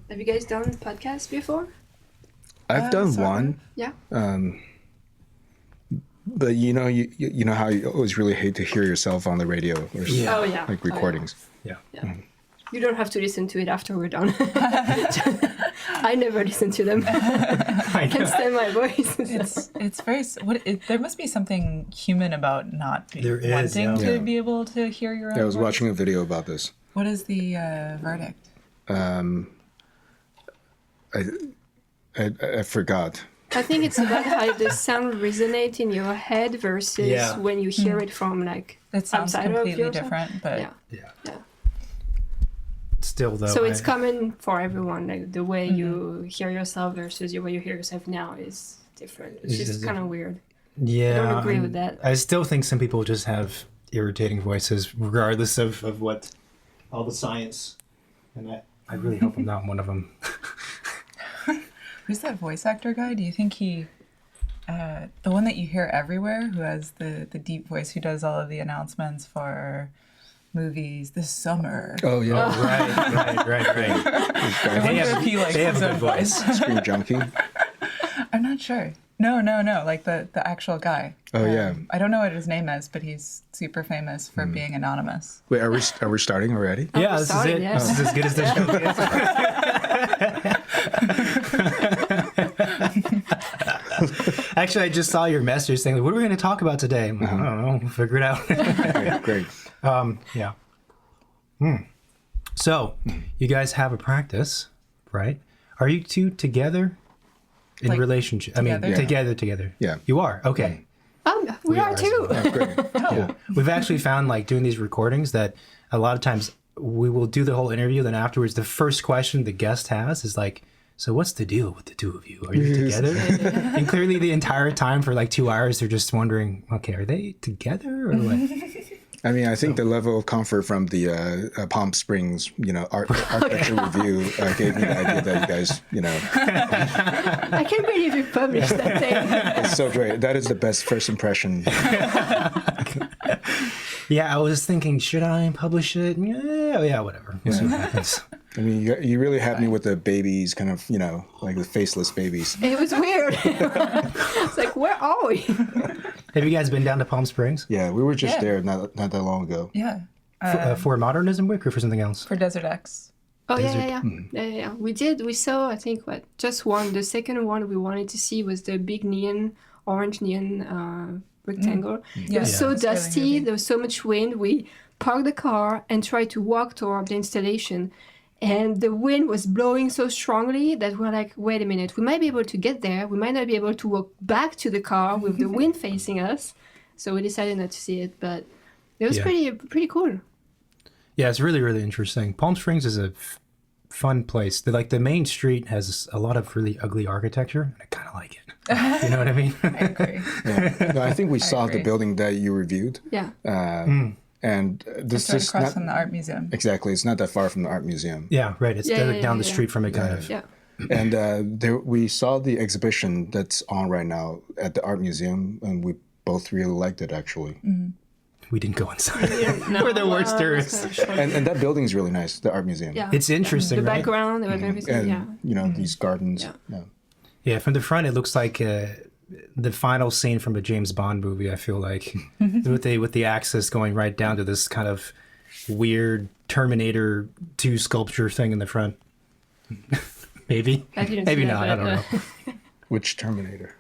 Have you guys done podcasts before? I've done one. Yeah. But you know how you always really hate to hear yourself on the radio or Oh yeah. like recordings. Yeah. You don't have to listen to it after we're done. I never listen to them. I can't stand my voice. It's very. There must be something human about not wanting to be able to hear your own. I was voice. watching a video about this. What is the verdict? I forgot. I think it's about how the sound resonates in your head versus when you hear it from like That sounds outside of completely yourself. different, but Yeah. Still, though. So it's common for everyone. Like the way you hear yourself versus the way you hear yourself now is different. It's just kind of weird. Yeah. I don't agree with that. I still think some people just have irritating voices, regardless of what all the science. And I really hope I'm not one of them. who's that voice actor guy? Do you think he, the one that you hear everywhere, who has the deep voice, who does all of the announcements for movies this summer? Oh yeah. Right. I wonder if he likes his own voice. Screen Junkie. I'm not sure. No, like the actual guy. Oh yeah. I don't know what his name is, but he's super famous for being anonymous. Wait, are we starting already? Yeah, this is it. Yeah. This is as good as this show gets. Actually, I just saw your message saying, what are we going to talk about today? I'm like, I don't know. We'll figure it out. Great. Yeah. So, you guys have a practice, right? Are you two together in Like, relationship? I mean, together? together. Yeah. You are? Okay. We are too. Oh, great. Yeah. We've actually found, like, doing these recordings that a lot of times we will do the whole interview, then afterwards the first question the guest has is like, so what's the deal with the two of you? Are you together? And clearly the entire time for like 2 hours, they're just wondering, okay, are they together or what? I mean, I think the level of comfort from the Palm Springs, architecture review gave me the idea that you guys, I can't believe you published that thing. it's so great. That is the best first impression. Yeah, I was thinking, should I publish it? Yeah, whatever. We'll see what happens. I mean, you really had me with the babies, kind of, like the faceless babies. It was weird. It's like, where are we? Have you guys been down to Palm Springs? Yeah, we were just there not that long ago. Yeah. For Modernism Week or for something else? For Desert X. Oh, yeah. We saw, I think, just one. The second one we wanted to see was the big orange neon rectangle. It was so dusty. Really there was so much wind. We parked the car and tried to walk toward the installation. And the wind was blowing so strongly that we're like, wait a minute, we might be able to get there. We might not be able to walk back to the car with the wind facing us. So we decided not to see it, but it was pretty cool. Yeah, it's really, really interesting. Palm Springs is a fun place. The main street has a lot of really ugly architecture, and I kind of like it. You know what I mean? I agree. Yeah. No, I think we saw the building that you reviewed. Yeah. And this It's is across not from the art museum. Exactly. It's not that far from the art museum. Yeah, right. It's down the street from it, kind of. Yeah. And we saw the exhibition that's on right now at the art museum, and we both really liked it, actually. Mm-hmm. We didn't go inside. We're the worst tourists. And that building is really nice, the art museum. Yeah. It's interesting, The right? background, everything, And, these gardens. Yeah, from the front, it looks like the final scene from a James Bond movie, I feel like, with the axis going right down to this kind of weird Terminator 2 sculpture thing in the front. Maybe. Maybe not, I don't know. Which Terminator?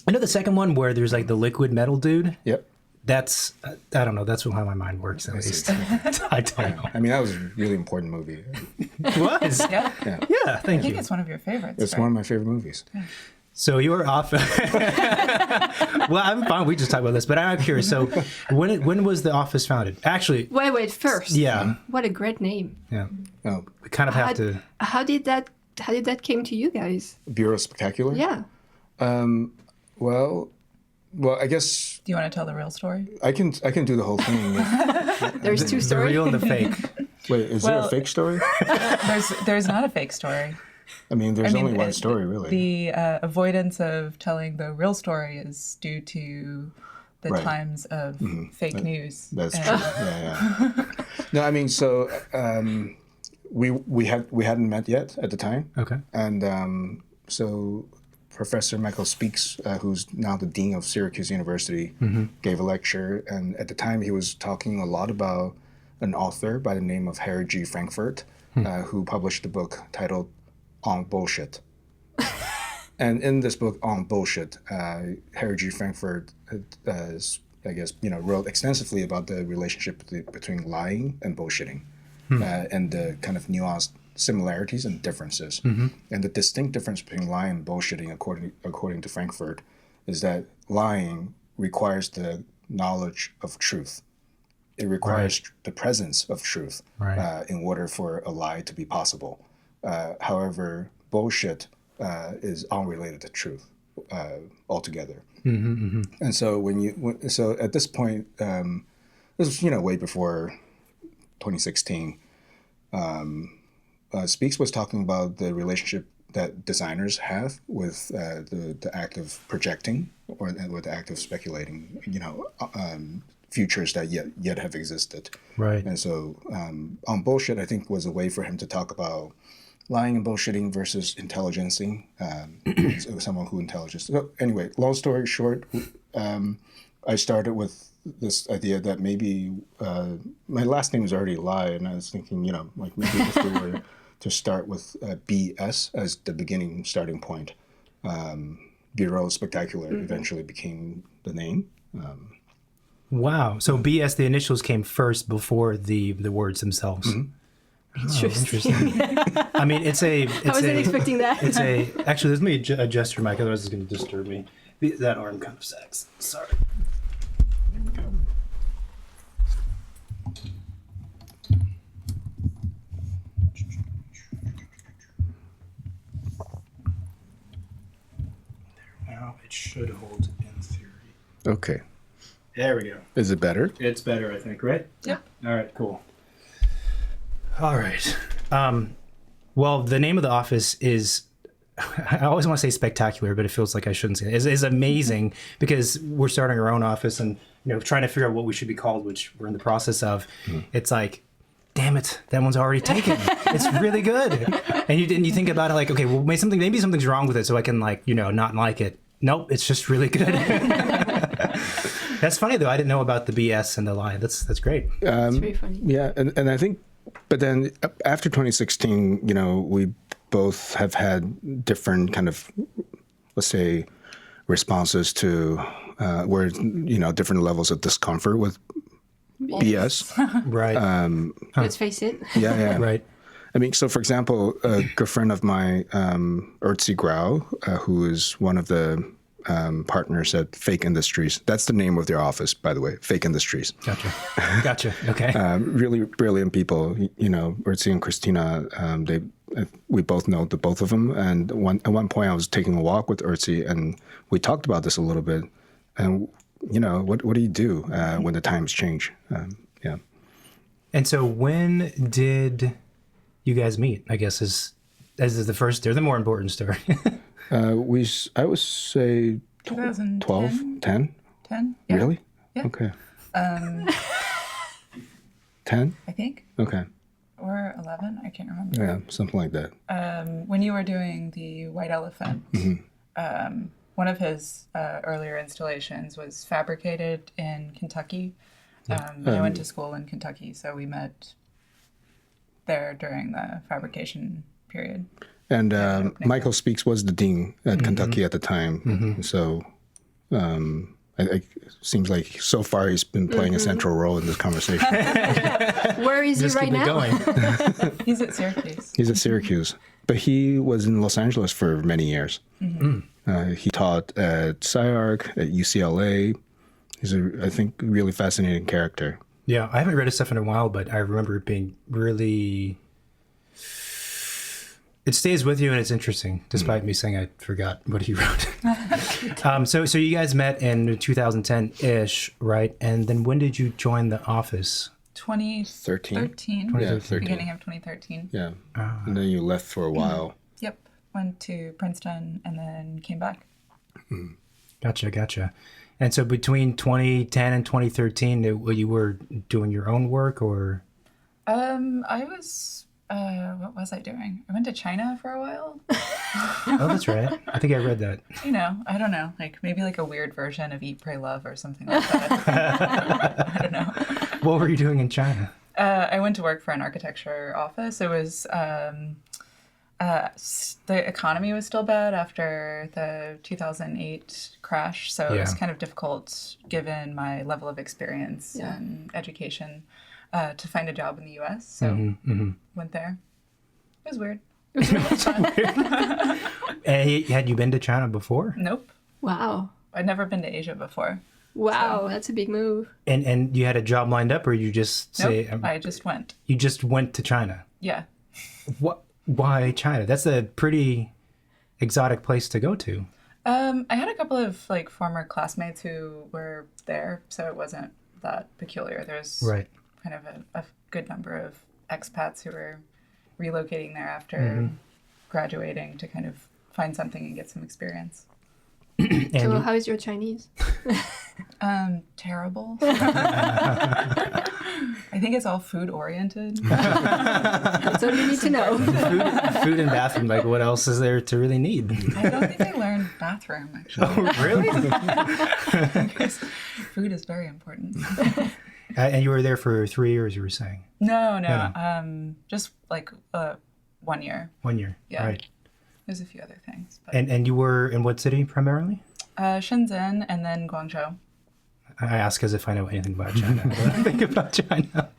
I know the second one where there's like the liquid metal dude. Yep. That's, I don't know, that's how my mind works at least. I don't know. I mean, that was a really important movie. It was? Yeah. Yeah, thank I you. think it's one of your favorites. It's one of my favorite movies. So you're off. Well, I'm fine. We just talked about this, but I'm curious. So when was the office founded? Actually. Wait, first. Yeah. What a great name. Yeah. Oh. We kind of have to. How did that came to you guys? Bureau Spectacular? Yeah. Well, I guess. Do you want to tell the real story? I can do the whole thing. There's two stories. The real and the fake. Wait, is there a fake story? There's not a fake story. I mean, there's only one story, really. The avoidance of telling the real story is due to the times of fake news. That's true. Yeah. No, I mean, so we hadn't met yet at the time. Okay. And so Professor Michael Speaks, who's now the dean of Syracuse University, gave a lecture, and at the time he was talking a lot about an author by the name of Harry G. Frankfurt, who published a book titled On Bullshit. And in this book On Bullshit, Harry G. Frankfurt, wrote extensively about the relationship between lying and bullshitting, and the kind of nuanced similarities and differences. And the distinct difference between lying and bullshitting, according to Frankfurt, is that lying requires the knowledge of truth. It requires the presence of truth in order for a lie to be possible. However, bullshit is unrelated to truth altogether. And so so at this point, this was way before 2016. Speaks was talking about the relationship that designers have with the act of projecting or with the act of speculating, futures that yet have existed. Right. And so On Bullshit, I think, was a way for him to talk about lying and bullshitting versus intelligencing. Someone who intelligence. So anyway, long story short, I started with this idea that maybe my last name is already Lai, and I was thinking, maybe if we were to start with BS as the beginning starting point. Bureau Spectacular eventually became the name. Wow. So BS, the initials came first before the words themselves. Interesting. I mean, I wasn't expecting that. Actually, let me adjust your mic, otherwise it's going to disturb me. That arm kind of sags. Sorry. There we go. Now it should hold in theory. Okay. There we go. Is it better? It's better, I think, right? Yep. All right, cool. All right. Well, the name of the office is, I always want to say spectacular, but it feels like I shouldn't say it. It's amazing because we're starting our own office and trying to figure out what we should be called, which we're in the process of. It's like, damn it, that one's already taken. It's really good. And you think about it like, okay, well, maybe something's wrong with it, so I can not like it. Nope, it's just really good. That's funny though. I didn't know about the BS and the lie. That's great. It's very funny. Yeah, and I think, but then after 2016, we both have had different kind of, let's say, responses to where different levels of discomfort with BS. Right. Let's face it. Yeah. Right. I mean, so for example, a good friend of mine, Urtzi Grau, who is one of the partners at Fake Industries. That's the name of their office, by the way, Fake Industries. Gotcha. Okay. Really brilliant people. Urtzi and Christina, we both know the both of them. And at one point I was taking a walk with Urtzi and we talked about this a little bit. And, what do you do when the times change? Yeah. And so when did you guys meet? I guess is the first or the more important story. I would say 2012, 10? 10? Yeah. Really? Yeah. Okay. 10? I think. Okay. Or 11, I can't remember. Yeah, something like that. When you were doing the White Elephant, one of his earlier installations was fabricated in Kentucky. I went to school in Kentucky, so we met there during the fabrication period. And Michael Speaks was the dean at Kentucky at the time. So it seems like so far he's been playing a central role in this conversation. Where is he right now? He's at Syracuse. He's at Syracuse. But he was in Los Angeles for many years. He taught at SciArc, at UCLA. He's I think, really fascinating character. Yeah, I haven't read his stuff in a while, but I remember it being really... It stays with you and it's interesting, despite me saying I forgot what he wrote. So you guys met in 2010-ish, right? And then when did you join the office? 2013. Yeah, 13. Beginning of 2013. Yeah. And then you left for a while. Yep. Went to Princeton and then came back. Gotcha. And so between 2010 and 2013, you were doing your own work or? I was what was I doing? I went to China for a while. Oh, that's right. I think I read that. You know, I don't know, like maybe like a weird version of Eat, Pray, Love or something like that. I don't know. What were you doing in China? I went to work for an architecture office. It was the economy was still bad after the 2008 crash, so it was kind of difficult, given my level of experience and education, to find a job in the U.S. So went there. It was weird. It was really fun. Had you been to China before? Nope. Wow. I'd never been to Asia before. Wow, that's a big move. And you had a job lined up, or you just say... Nope, I just went. You just went to China? Yeah. What? Why China? That's a pretty exotic place to go to. I had a couple of like former classmates who were there, so it wasn't that peculiar. There's kind of a good number of expats who were relocating there after graduating to kind of find something and get some experience. So how is your Chinese? Terrible. I think it's all food oriented. That's all you need to know. Food and bathroom, like what else is there to really need? I don't think I learned bathroom, actually. Oh, really? Because food is very important. And you were there for 3 years, you were saying? No. Just like 1 year. 1 year, Yeah. right. There's a few other things. But... And you were in what city primarily? Shenzhen and then Guangzhou. I ask as if I know anything about China. But I think about China.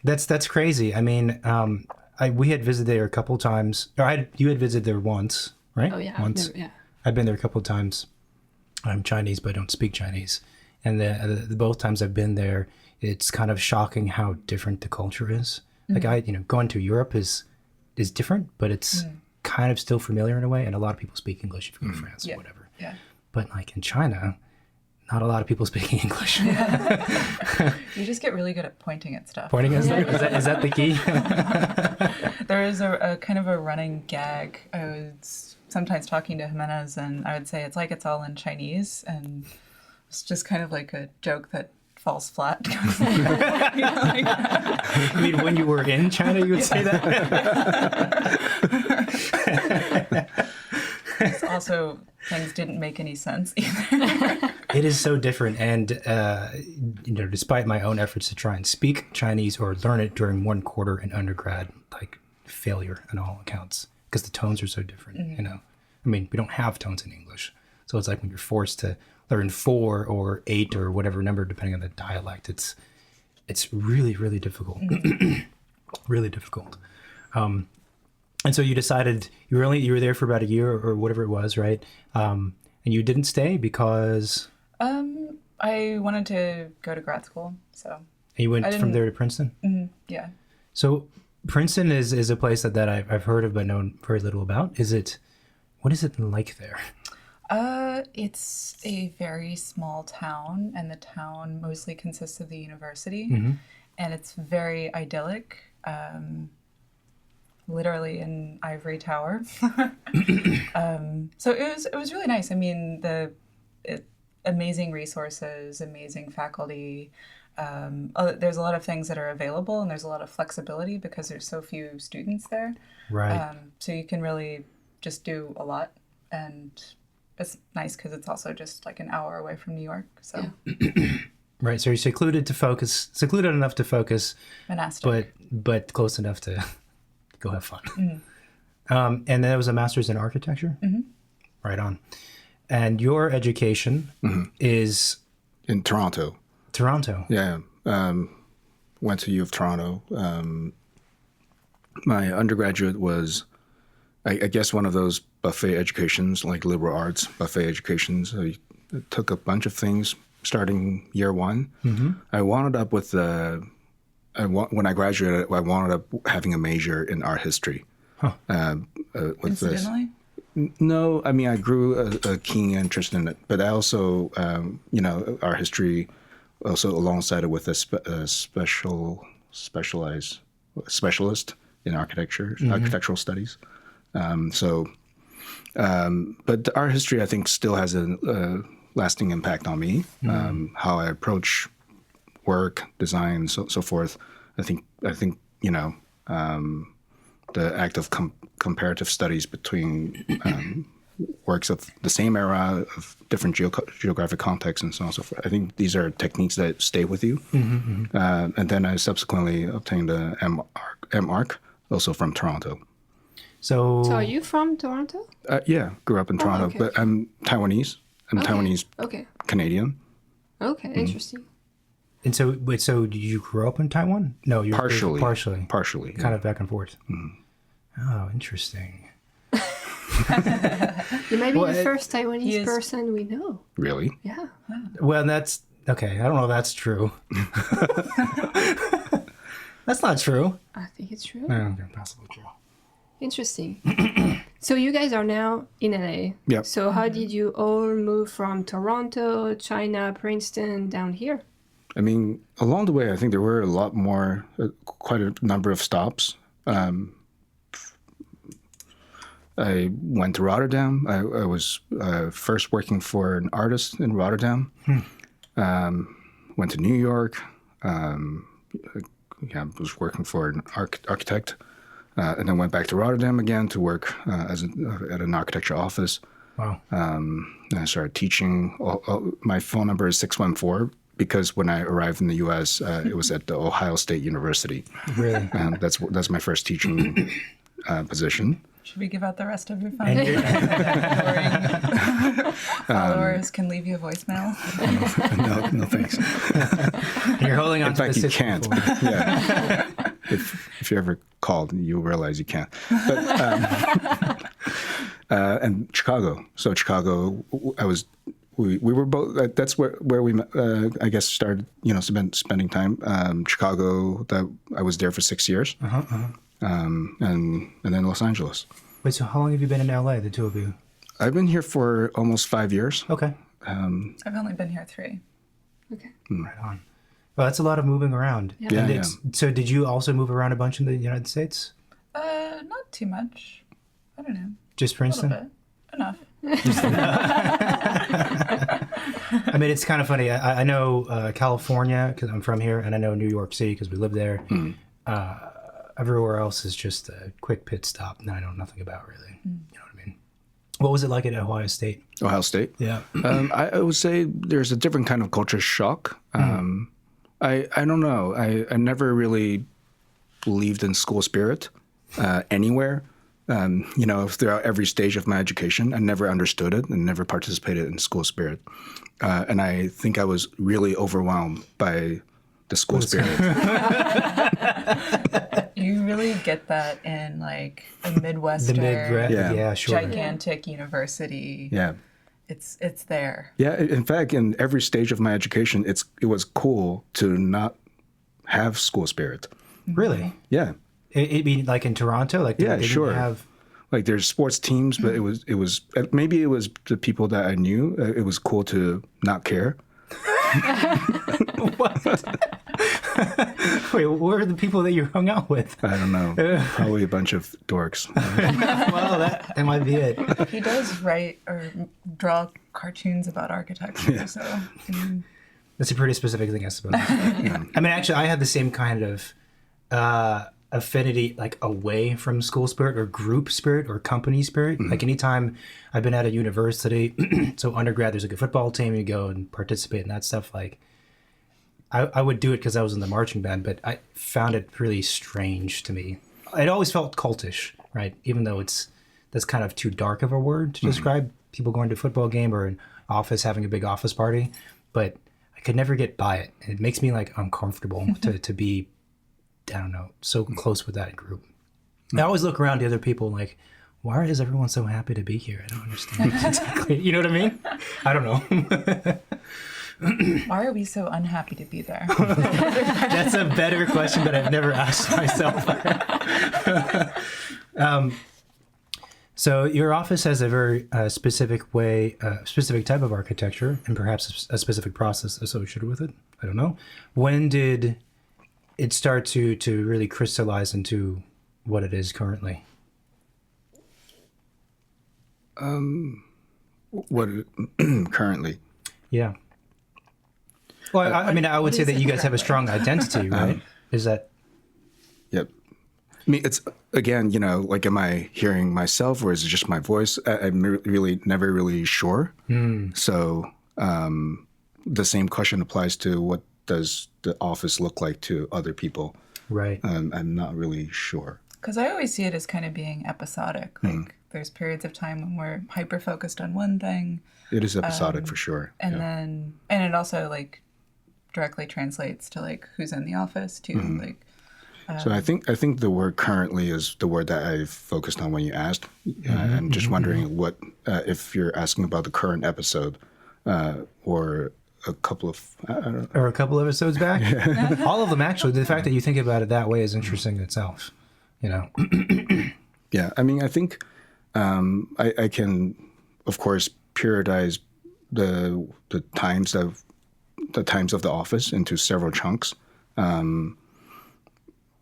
That's crazy. I mean, we had visited there a couple times. Or you had visited there once, right? Oh, yeah. Once. I've been there a couple times. I'm Chinese, but I don't speak Chinese. And the both times I've been there, it's kind of shocking how different the culture is. Like going to Europe is different, but it's kind of still familiar in a way. And a lot of people speak English if you go to France or whatever. Yeah. But like in China, not a lot of people speaking English. You just get really good at pointing at stuff. Pointing at stuff? Is that the key? There is a kind of a running gag. I was sometimes talking to Jimenez, and I would say it's like it's all in Chinese, and it's just kind of like a joke that falls flat. I mean, when you were in China, you would say that? It's also, things didn't make any sense either. It is so different. And, despite my own efforts to try and speak Chinese or learn it during 1 quarter in undergrad, like failure on all accounts, because the tones are so different, I mean, we don't have tones in English. So it's like when you're forced to learn 4 or 8 or whatever number, depending on the dialect, it's really, really difficult. Really difficult. And so you decided you were there for about a year or whatever it was, right? And you didn't stay because I wanted to go to grad school, so. And you went from there to Princeton? Yeah. So Princeton is a place that I've heard of but known very little about. What is it like there? It's a very small town, and the town mostly consists of the university, and it's very idyllic. Literally in ivory tower. So it was really nice. I mean, amazing resources, amazing faculty. There's a lot of things that are available, and there's a lot of flexibility because there's so few students there. Right. So you can really just do a lot, and it's nice because it's also just like an hour away from New York. So. Yeah. Right. So you're secluded enough to focus, monastic, but close enough to go have fun. And then it was a master's in architecture? Right on. And your education is? In Toronto. Toronto? Yeah. Went to U of Toronto. My undergraduate was, I guess, one of those buffet educations, like liberal arts buffet educations. I took a bunch of things starting year 1. I wound up with when I graduated, I wound up having a major in art history. Huh. Incidentally? No, I mean, I grew a keen interest in it, but I also, art history, also alongside it with a specialist in architectural studies. But the art history, I think, still has a lasting impact on me. How I approach work, design, so forth. I think the act of comparative studies between works of the same era of different geographic contexts and so on and so forth. I think these are techniques that stay with you. And then I subsequently obtained a M.Arch, also from Toronto. So are you from Toronto? Yeah, grew up in Toronto, okay. but I'm Taiwanese. I'm Taiwanese Canadian. Okay, interesting. And so, wait, so did you grow up in Taiwan? No, you're Partially. Partially. Kind of back and forth. Oh, interesting. You might be the first Taiwanese person we know. Really? Yeah. Well, that's okay. I don't know if that's true. That's not true. I think it's true. No, possibly true. Interesting. So you guys are now in LA. Yeah. So how did you all move from Toronto, China, Princeton, down here? I mean, along the way, I think there were a lot more, quite a number of stops. I went to Rotterdam. I was first working for an artist in Rotterdam. Went to New York. I was working for an architect. And then went back to Rotterdam again to work at an architecture office. Wow. And I started teaching. My phone number is 614 because when I arrived in the U.S., it was at the Ohio State University. Really? That's my first teaching position. Should we give out the rest of your phone? Followers can leave you a voicemail. No, thanks. And you're holding on In to fact, the you can't. Yeah. If you ever called, you'll realize you can't. But, and Chicago. So Chicago, we were both. That's where we I guess started. Spending time. Chicago. That I was there for 6 years. And then Los Angeles. Wait, so how long have you been in LA, the two of you? I've been here for almost 5 years. Okay. I've only been here 3. Okay. Right on. Well, that's a lot of moving around. Yeah. And so did you also move around a bunch in the United States? Not too much. I don't know. Just A Princeton? little bit. Enough. I mean, it's kind of funny. I know California because I'm from here, and I know New York City because we live there. Everywhere else is just a quick pit stop that I know nothing about, really. You know what I mean? What was it like at Ohio State? Ohio State? Yeah. I would say there's a different kind of culture shock. I don't know. I never really believed in school spirit anywhere. Throughout every stage of my education, I never understood it and never participated in school spirit. And I think I was really overwhelmed by the school spirit. You really get that in like a Midwestern, gigantic university. Yeah. It's there. Yeah, in fact, in every stage of my education, it was cool to not have school spirit. Really? Yeah. It mean like in Toronto? Like they sure. didn't have... Like there's sports teams, but it was maybe it was the people that I knew. It was cool to not care. What? Wait, where are the people that you hung out with? I don't know. Probably a bunch of dorks. Well, that might be it. He does write or draw cartoons about architecture, so... That's a pretty specific thing, I suppose. I mean, actually, I had the same kind of affinity, like away from school spirit or group spirit or company spirit. Like anytime I've been at a university, so undergrad, there's like a football team, you go and participate in that stuff. Like I would do it because I was in the marching band, but I found it really strange to me. It always felt cultish, right? Even though that's kind of too dark of a word to describe people going to a football game or an office having a big office party, but I could never get by it. And it makes me like uncomfortable to be, I don't know, so close with that group. I always look around to other people like, why is everyone so happy to be here? I don't understand exactly. You know what I mean? I don't know. Why are we so unhappy to be there? That's a better question that I've never asked myself. So your office has a very specific type of architecture and perhaps a specific process associated with it. I don't know. When did it start to really crystallize into what it is currently? What currently? Yeah. Well, I mean, I would say that you guys have a strong identity, right? Is that? Yep. I mean, it's again, like, am I hearing myself or is it just my voice? I'm really never really sure. So the same question applies to what does the office look like to other people? Right. I'm not really sure. Because I always see it as kind of being episodic. Like there's periods of time when we're hyper focused on one thing. It is episodic for sure. And then it also like directly translates to like who's in the office too. Like so I think the word currently is the word that I focused on when you asked. I'm just wondering what if you're asking about the current episode or a couple of or a couple episodes back. All of them actually. The fact that you think about it that way is interesting in itself. Yeah, I mean, I think I can, of course, periodize the times of the office into several chunks.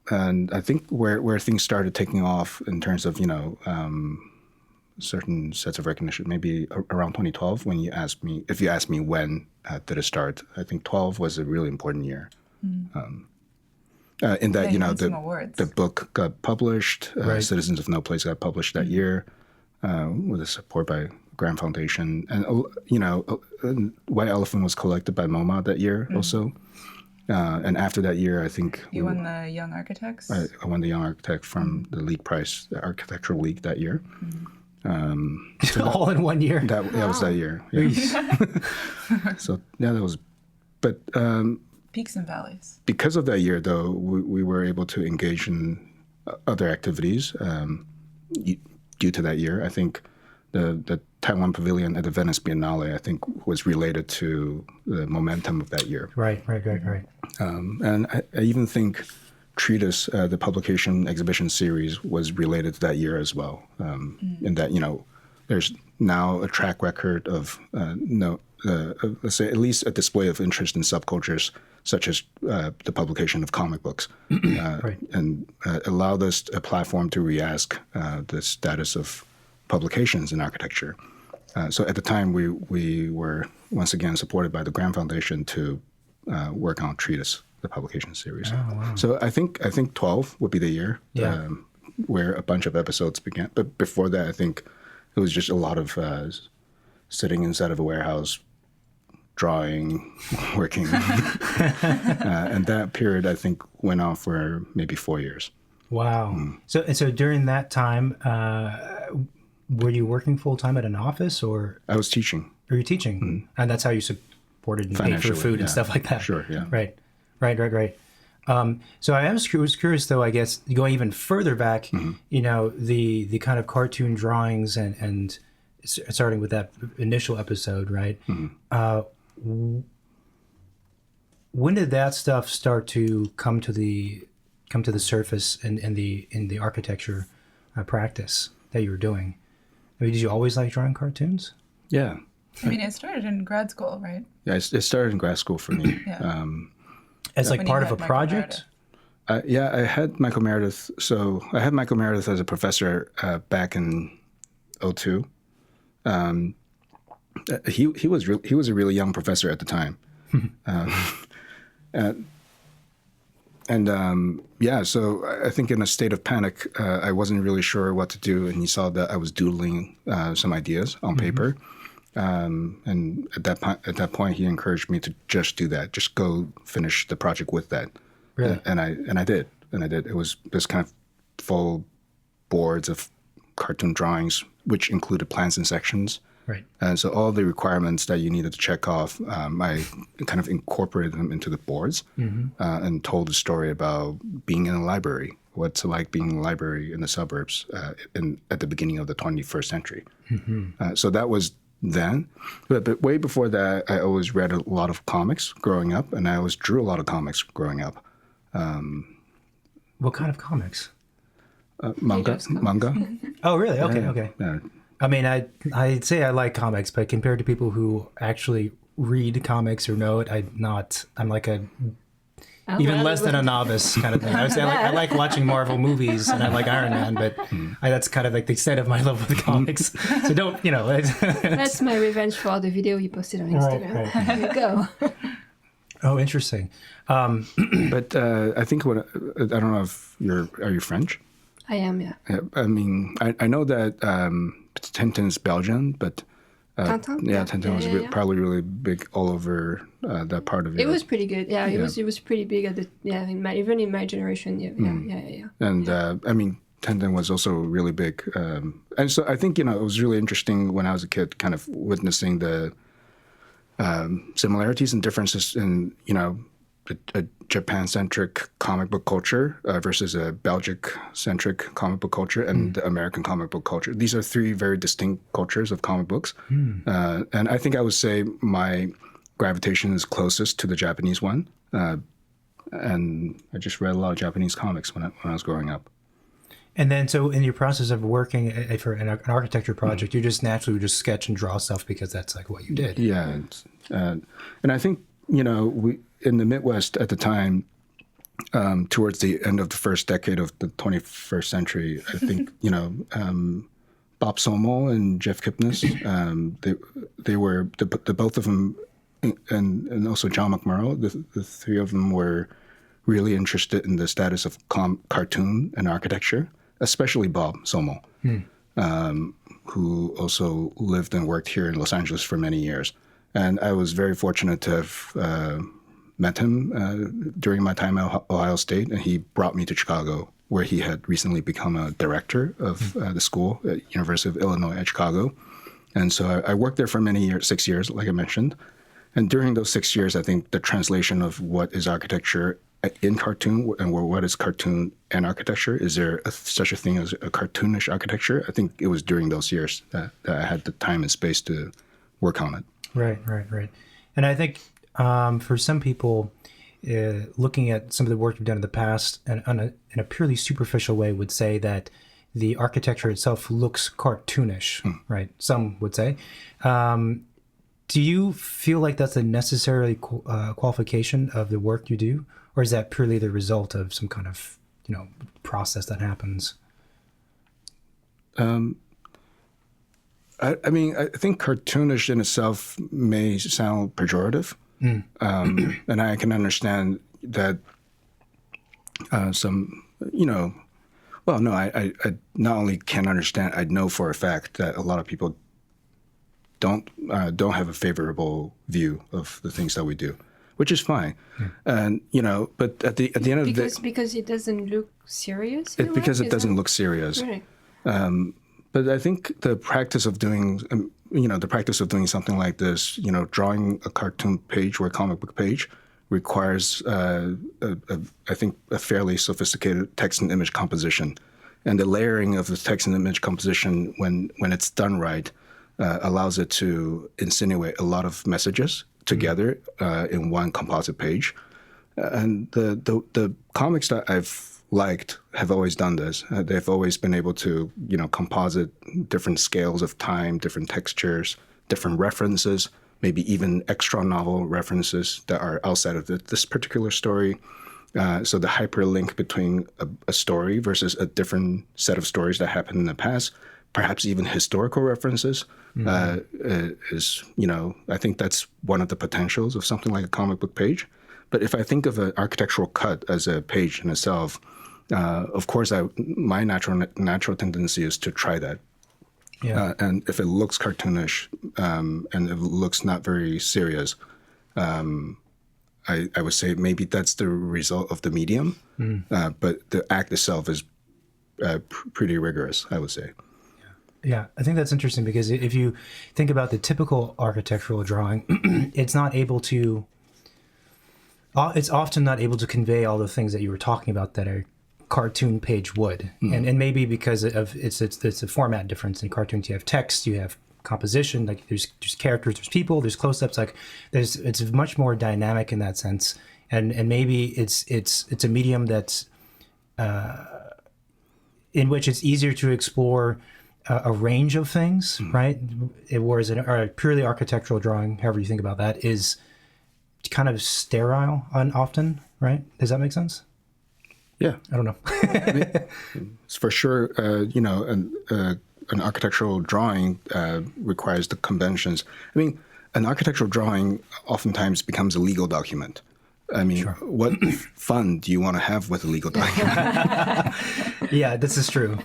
And I think where things started taking off in terms of, certain sets of recognition, maybe around 2012, when you asked me when did it start, I think 12 was a really important year. In that, the book got published, Citizens of No Place got published that year with the support by Grant Foundation. And, White Elephant was collected by MoMA that year also. And after that year, I think... You won the Young Architects? I won the Young Architect from the League Prize, the Architectural League that year. All in one year? That was that year. Yeah. So, yeah, that was... But... peaks and valleys. Because of that year, though, we were able to engage in other activities due to that year. I think the Taiwan Pavilion at the Venice Biennale, I think, was related to the momentum of that year. Right. And I even think Treatise, the publication exhibition series, was related to that year as well. In that, there's now a track record of, let's say, at least a display of interest in subcultures, such as the publication of comic books, and allowed us a platform to re-ask the status of publications in architecture. So at the time, we were once again supported by the Grant Foundation to work on Treatise, the publication series. Oh, wow. So I think 12 would be the year where a bunch of episodes began. But before that, I think it was just a lot of sitting inside of a warehouse, drawing, working. And that period, I think, went on for maybe 4 years. Wow. So during that time, were you working full-time at an office, or? I was teaching. Or you teaching? And that's how you supported and paid for food and stuff like that? Sure, yeah. Right. So I was curious, though, I guess, going even further back, the kind of cartoon drawings and starting with that initial episode, right? When did that stuff start to come to the surface in the architecture practice that you were doing? I mean, did you always like drawing cartoons? Yeah. I mean, it started in grad school, right? Yeah, it started in grad school for me. As like part of a project? I had Michael Meredith. So I had Michael Meredith as a professor back in 2002. He was a really young professor at the time. So I think in a state of panic, I wasn't really sure what to do, and he saw that I was doodling some ideas on paper. And at that point, he encouraged me to just do that, just go finish the project with that. Really? And I did. It was this kind of full boards of cartoon drawings, which included plans and sections. Right. And so all the requirements that you needed to check off, I kind of incorporated them into the boards and told the story about being in a library, what's it like being in a library in the suburbs at the beginning of the 21st century. So that was then. But way before that, I always read a lot of comics growing up, and I always drew a lot of comics growing up. What kind of comics? Manga. Oh, really? Okay. Yeah. I mean, I'd say I like comics, but compared to people who actually read comics or know it, I'm like even less than a novice kind of thing. I would say I like watching Marvel movies, and I like Iron Man, but that's kind of like the extent of my love with comics. So don't, That's my revenge for the video you posted on Instagram. Right. Here you go. Oh, interesting. But I think I don't know if are you French? I am, yeah. I mean, I know that Tintin's Belgian, but Tintin? yeah, Tintin was yeah. probably really big all over that part of Europe. It was pretty good. Yeah, it was pretty big at the even in my generation. Yeah. And I mean, Tintin was also really big, and so I think it was really interesting when I was a kid, kind of witnessing the similarities and differences in a Japan-centric comic book culture versus a Belgic-centric comic book culture and the American comic book culture. These are three very distinct cultures of comic books. And I think I would say my gravitation is closest to the Japanese one. And I just read a lot of Japanese comics when I was growing up. And then, so in your process of working for an architecture project, you just naturally would just sketch and draw stuff because that's like what you did. Yeah. And I think, we in the Midwest at the time, towards the end of the first decade of the 21st century, I think, Bob Somol and Jeff Kipnis, they were, the both of them, and also John McMurrow, the three of them were really interested in the status of cartoon and architecture, especially Bob Somol, who also lived and worked here in Los Angeles for many years. And I was very fortunate to have met him during my time at Ohio State, and he brought me to Chicago, where he had recently become a director of the school at University of Illinois at Chicago. And so I worked there for many years, 6 years, like I mentioned. And during those 6 years, I think the translation of what is architecture in cartoon and what is cartoon and architecture, is there such a thing as a cartoonish architecture? I think it was during those years that I had the time and space to work on it. Right. And I think for some people, looking at some of the work you've done in the past and in a purely superficial way would say that the architecture itself looks cartoonish, right? Some would say. Do you feel like that's a necessary qualification of the work you do? Or is that purely the result of some kind of, process that happens? I mean, I think cartoonish in itself may sound pejorative. And I can understand that some, well, no, I not only can understand, I know for a fact that a lot of people don't have a favorable view of the things that we do, which is fine. And, but at the end of the day... Because it doesn't look serious? Because it doesn't look serious. Right. But I think the practice of doing, something like this, drawing a cartoon page or a comic book page requires, I think, a fairly sophisticated text and image composition. And the layering of the text and image composition, when it's done right, allows it to insinuate a lot of messages together in one composite page. And the comics that I've liked have always done this. They've always been able to, composite different scales of time, different textures, different references, maybe even extra novel references that are outside of this particular story. So the hyperlink between a story versus a different set of stories that happened in the past, perhaps even historical references, is, I think that's one of the potentials of something like a comic book page. But if I think of an architectural cut as a page in itself, of course, my natural tendency is to try that. Yeah. And if it looks cartoonish and it looks not very serious, I would say maybe that's the result of the medium. But the act itself is pretty rigorous, I would say. Yeah, I think that's interesting because if you think about the typical architectural drawing, it's often not able to convey all the things that you were talking about that a cartoon page would. And maybe because of it's a format difference. In cartoons, you have text, you have composition, like there's characters, there's people, there's close-ups, like it's much more dynamic in that sense. And maybe it's a medium that's in which it's easier to explore a range of things, right? Whereas a purely architectural drawing, however you think about that, is kind of sterile often, right? Does that make sense? Yeah. I don't know. For sure, an architectural drawing requires the conventions. I mean, an architectural drawing oftentimes becomes a legal document. I mean, what fun do you want to have with a legal document? Yeah, this is true.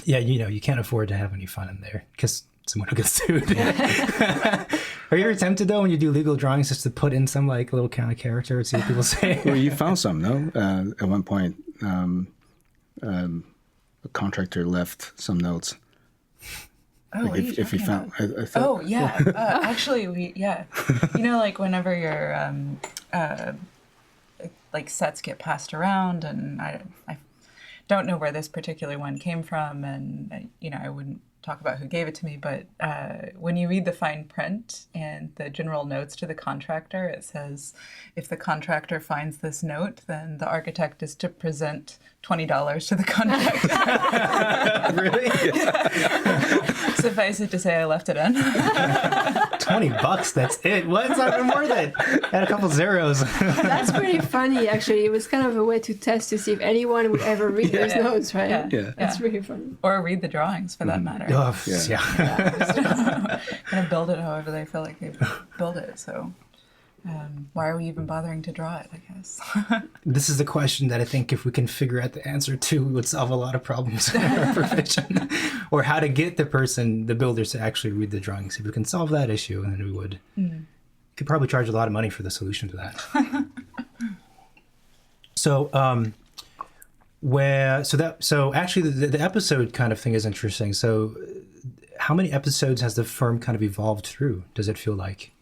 Yeah, you can't afford to have any fun in there because someone will get sued. Are you ever tempted, though, when you do legal drawings, just to put in some like little kind of character and see what people say? Well, you found some, no? At one point, a contractor left some notes. Oh, Like if you found, I thought, Oh, yeah. Actually, like whenever your like sets get passed around, and I don't know where this particular one came from, and I wouldn't talk about who gave it to me, but when you read the fine print and the general notes to the contractor, it says if the contractor finds this note, then the architect is to present $20 to the contractor. Really? Suffice it to say, I left it in. $20, that's it. What's not even worth it? Add a couple zeros. That's pretty funny, actually. It was kind of a way to test to see if anyone would ever read those notes, right? Yeah. That's really funny. Or read the drawings, for that matter. Oh, yeah. Kind of build it however they feel like they build it. So why are we even bothering to draw it, I guess? This is the question that I think if we can figure out the answer to, we would solve a lot of problems in our profession. Or how to get the builders to actually read the drawings. If we can solve that issue, then we would. Could probably charge a lot of money for the solution to that. So, actually the episode kind of thing is interesting. So how many episodes has the firm kind of evolved through, does it feel like?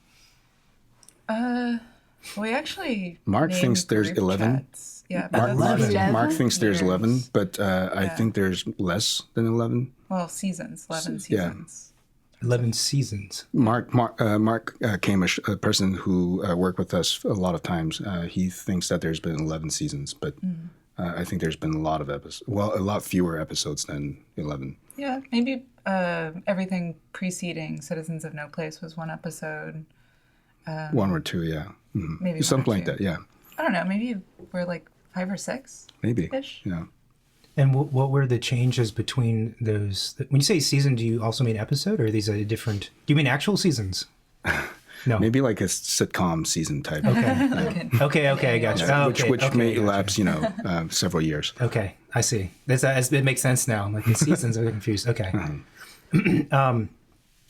We actually Mark named thinks there's group 11. chats. Yeah, but Mark, that's Mark thinks there's years. 11, but I think there's less than 11. Well, seasons, 11 Yeah. seasons. 11 seasons. Mark Kamish, a person who worked with us a lot of times, he thinks that there's been 11 seasons, but I think there's been a lot of episodes. Well, a lot fewer episodes than 11. Yeah, maybe everything preceding Citizens of No Place was one episode. One or two, yeah. Maybe Something one or like two. that, yeah. I don't know, maybe we're like 5 or 6 Maybe. ish. Yeah. And what were the changes between those? When you say season, do you also mean episode, or are these a different? Do you mean actual seasons? No. Maybe like a sitcom season type. Okay, I got you. Which may elapse, several years. Okay, I see. It makes sense now. Like the seasons are confused. Okay.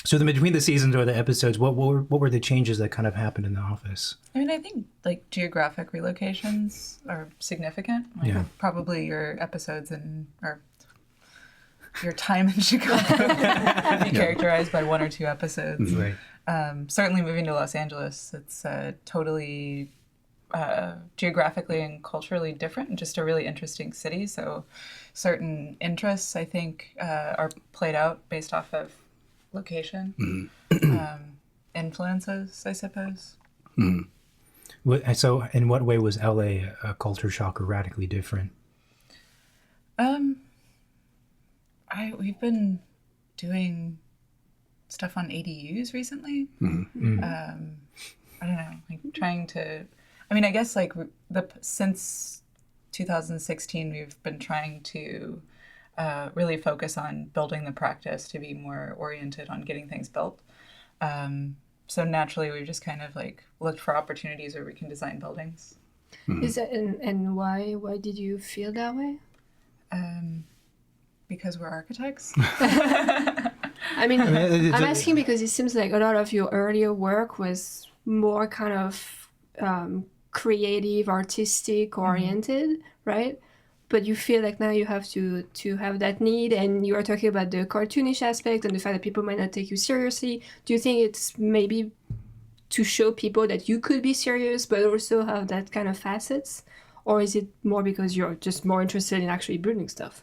So between the seasons or the episodes, what were the changes that kind of happened in the office? I mean, I think like geographic relocations are significant. Like, Yeah. Probably your episodes or your time in Chicago be characterized by 1 or 2 episodes. Right. Certainly moving to Los Angeles, it's totally geographically and culturally different, and just a really interesting city. So certain interests, I think, are played out based off of location, influences, I suppose. So in what way was LA a culture shock or radically different? We've been doing stuff on ADUs recently. I don't know, like trying to. I mean, I guess like since 2016, we've been trying to really focus on building the practice to be more oriented on getting things built. So naturally, we've just kind of like looked for opportunities where we can design buildings. Is that and why did you feel that way? Because we're architects. I mean, I'm asking because it seems like a lot of your earlier work was more kind of creative, artistic oriented, right? But you feel like now you have to have that need, and you are talking about the cartoonish aspect and the fact that people might not take you seriously. Do you think it's maybe to show people that you could be serious, but also have that kind of facets? Or is it more because you're just more interested in actually building stuff?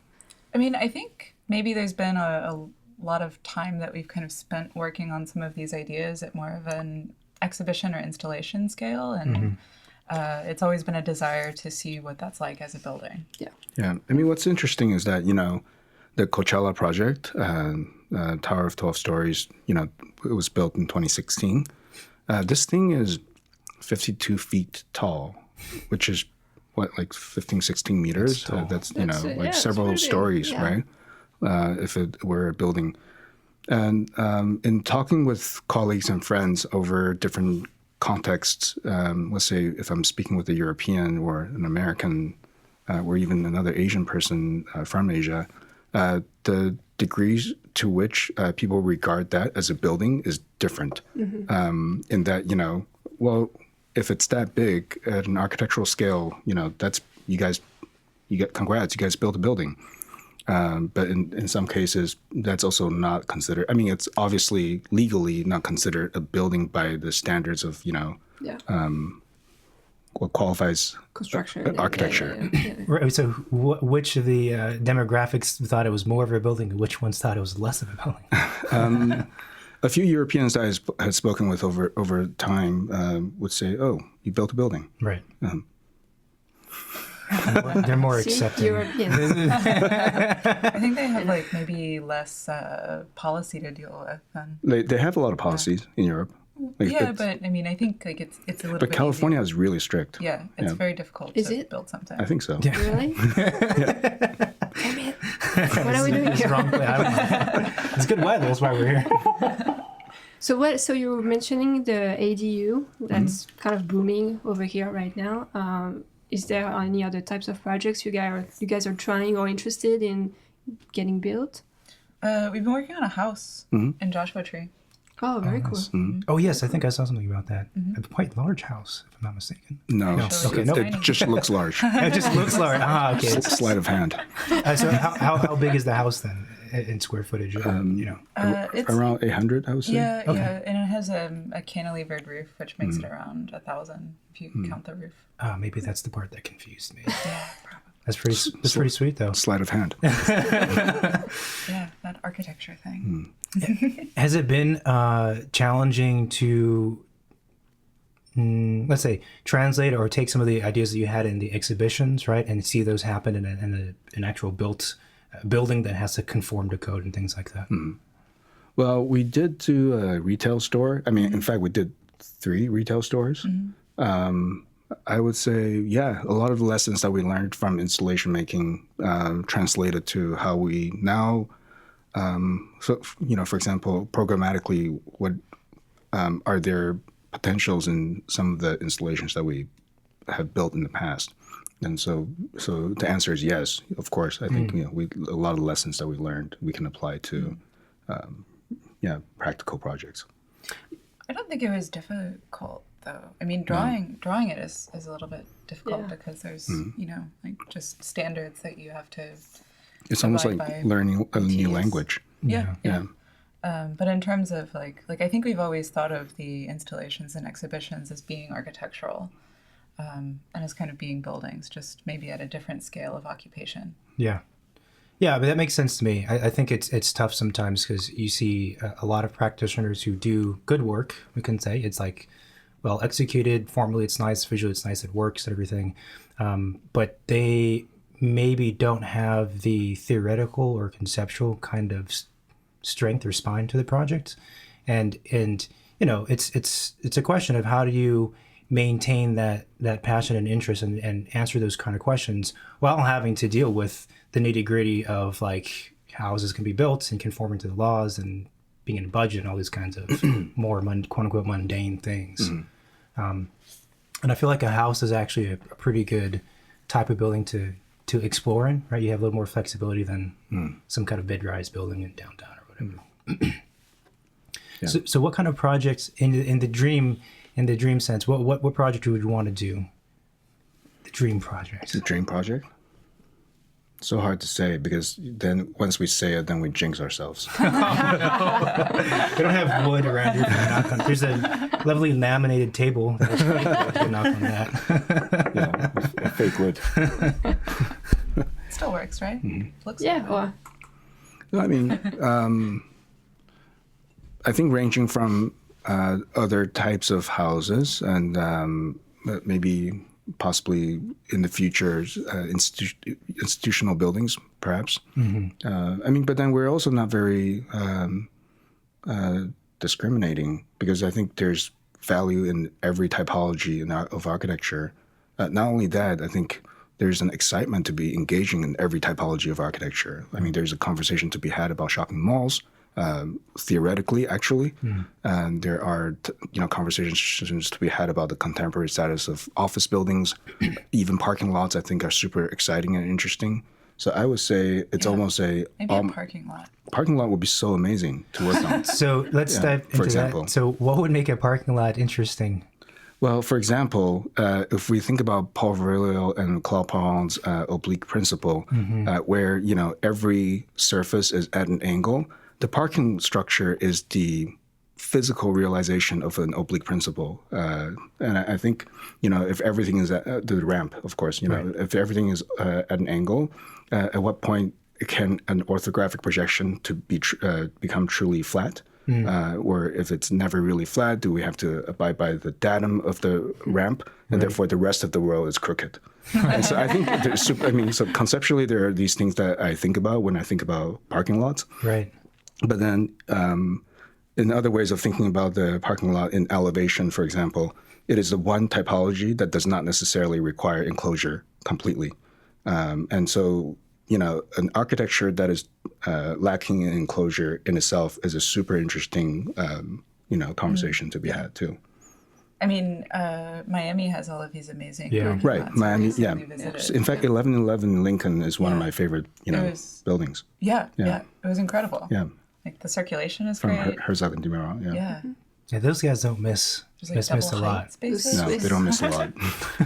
I mean, I think maybe there's been a lot of time that we've kind of spent working on some of these ideas at more of an exhibition or installation scale, and it's always been a desire to see what that's like as a building. Yeah. I mean, what's interesting is that, the Coachella project, Tower of 12 Stories, it was built in 2016. This thing is 52 feet tall, which is like 15, 16 meters. That's several stories, right? If it were a building. And in talking with colleagues and friends over different contexts, let's say if I'm speaking with a European or an American or even another Asian person from Asia, the degrees to which people regard that as a building is different. In that, well, if it's that big at an architectural scale, that's congrats, you guys built a building. But in some cases, that's also not considered. I mean, it's obviously legally not considered a building by the standards of, what qualifies Construction. architecture. Right. So, which of the demographics thought it was more of a building, and which ones thought it was less of a building? A few Europeans that I had spoken with over time would say, "Oh, you built a building." Right. They're more accepting. Europeans. I think they have like maybe less policy to deal with than. They have a lot of policies in Europe. Like, Yeah, but I mean, I think like it's a little but bit California easier. is really strict. Yeah, it's very difficult Is to it? build something. I think so. Yeah. Really? Damn it. What are we doing It's here? wrong. I don't know. It's good weather. That's why we're here. So you were mentioning the ADU that's kind of booming over here right now. Is there any other types of projects you guys are trying or interested in getting built? We've been working on a house in Joshua Tree. Oh, very cool. Oh yes, I think I saw something about that. A quite large house, if I'm not mistaken. No, Actually, Okay, no. it just looks large. It just looks large. Okay. Sleight of hand. So how big is the house then in square footage? It's Around 800, I would say. yeah, and it has a cantilevered roof, which makes it around 1,000 if you count the roof. Maybe that's the part that confused me. Yeah, probably. That's pretty sweet though. Sleight of hand. Yeah, that architecture thing. Has it been challenging to, let's say, translate or take some of the ideas that you had in the exhibitions, right, and see those happen in an actual building that has to conform to code and things like that? Well, we did do a retail store. I mean, in fact, we did 3 retail stores. I would say, yeah, a lot of the lessons that we learned from installation making translated to how we now, for example, programmatically, what are there potentials in some of the installations that we have built in the past? And so the answer is yes, of course. I think a lot of the lessons that we learned we can apply to practical projects. I don't think it was difficult though. I mean, drawing it is a little bit difficult because there's like just standards that you have to. It's almost like abide by learning a new BTS. language. Yeah. Yeah. But in terms of like I think we've always thought of the installations and exhibitions as being architectural, and as kind of being buildings, just maybe at a different scale of occupation. Yeah. Yeah, but that makes sense to me. I think it's tough sometimes because you see a lot of practitioners who do good work, we can say. It's like well executed, formally it's nice, visually it's nice, it works and everything. But they maybe don't have the theoretical or conceptual kind of strength or spine to the project. And it's a question of how do you maintain that passion and interest and answer those kind of questions while having to deal with the nitty-gritty of like how houses can be built and conforming to the laws and being in a budget and all these kinds of more quote-unquote mundane things. And I feel like a house is actually a pretty good type of building to explore in, right? You have a little more flexibility than some kind of mid-rise building in downtown or whatever. Yeah. So what kind of projects in the dream sense, what project would you want to do? The dream project. The dream project? So hard to say because then once we say it, then we jinx ourselves. We don't have wood around here to knock on. There's a lovely laminated table. To knock on that. Yeah, a fake wood. It still works, right? Looks Yeah. good. Or I mean, I think ranging from other types of houses and maybe possibly in the future institutional buildings, perhaps. I mean, but then we're also not very discriminating because I think there's value in every typology of architecture. Not only that, I think there's an excitement to be engaging in every typology of architecture. I mean, there's a conversation to be had about shopping malls, theoretically, actually. And there are, conversations to be had about the contemporary status of office buildings, even parking lots. I think are super exciting and interesting. So I would say it's almost maybe a parking lot. Parking lot would be so amazing to work on. So let's dive into for example. that. So what would make a parking lot interesting? Well, for example, if we think about Paul Virilio and Claude Perron's oblique principle, where every surface is at an angle, the parking structure is the physical realization of an oblique principle. And I think if everything is at the ramp, of course, if everything is at an angle, at what point can an orthographic projection to be become truly flat? Or if it's never really flat, do we have to abide by the datum of the ramp, and therefore the rest of the world is crooked? And so I think so conceptually there are these things that I think about when I think about parking lots. Right. But then in other ways of thinking about the parking lot in elevation, for example, it is the one typology that does not necessarily require enclosure completely. And so an architecture that is lacking in enclosure in itself is a super interesting, conversation to be had too. I mean, Miami has all of these amazing parking right. lots. Miami, Recently yeah. visited. In fact, 1111 Lincoln is one of my favorite, buildings. Yeah, it was incredible. Yeah. Like the circulation is From great. Herzog and de Meuron, Yeah. Yeah, those guys don't miss There's like miss a double lot. height spaces. No, they don't miss a lot.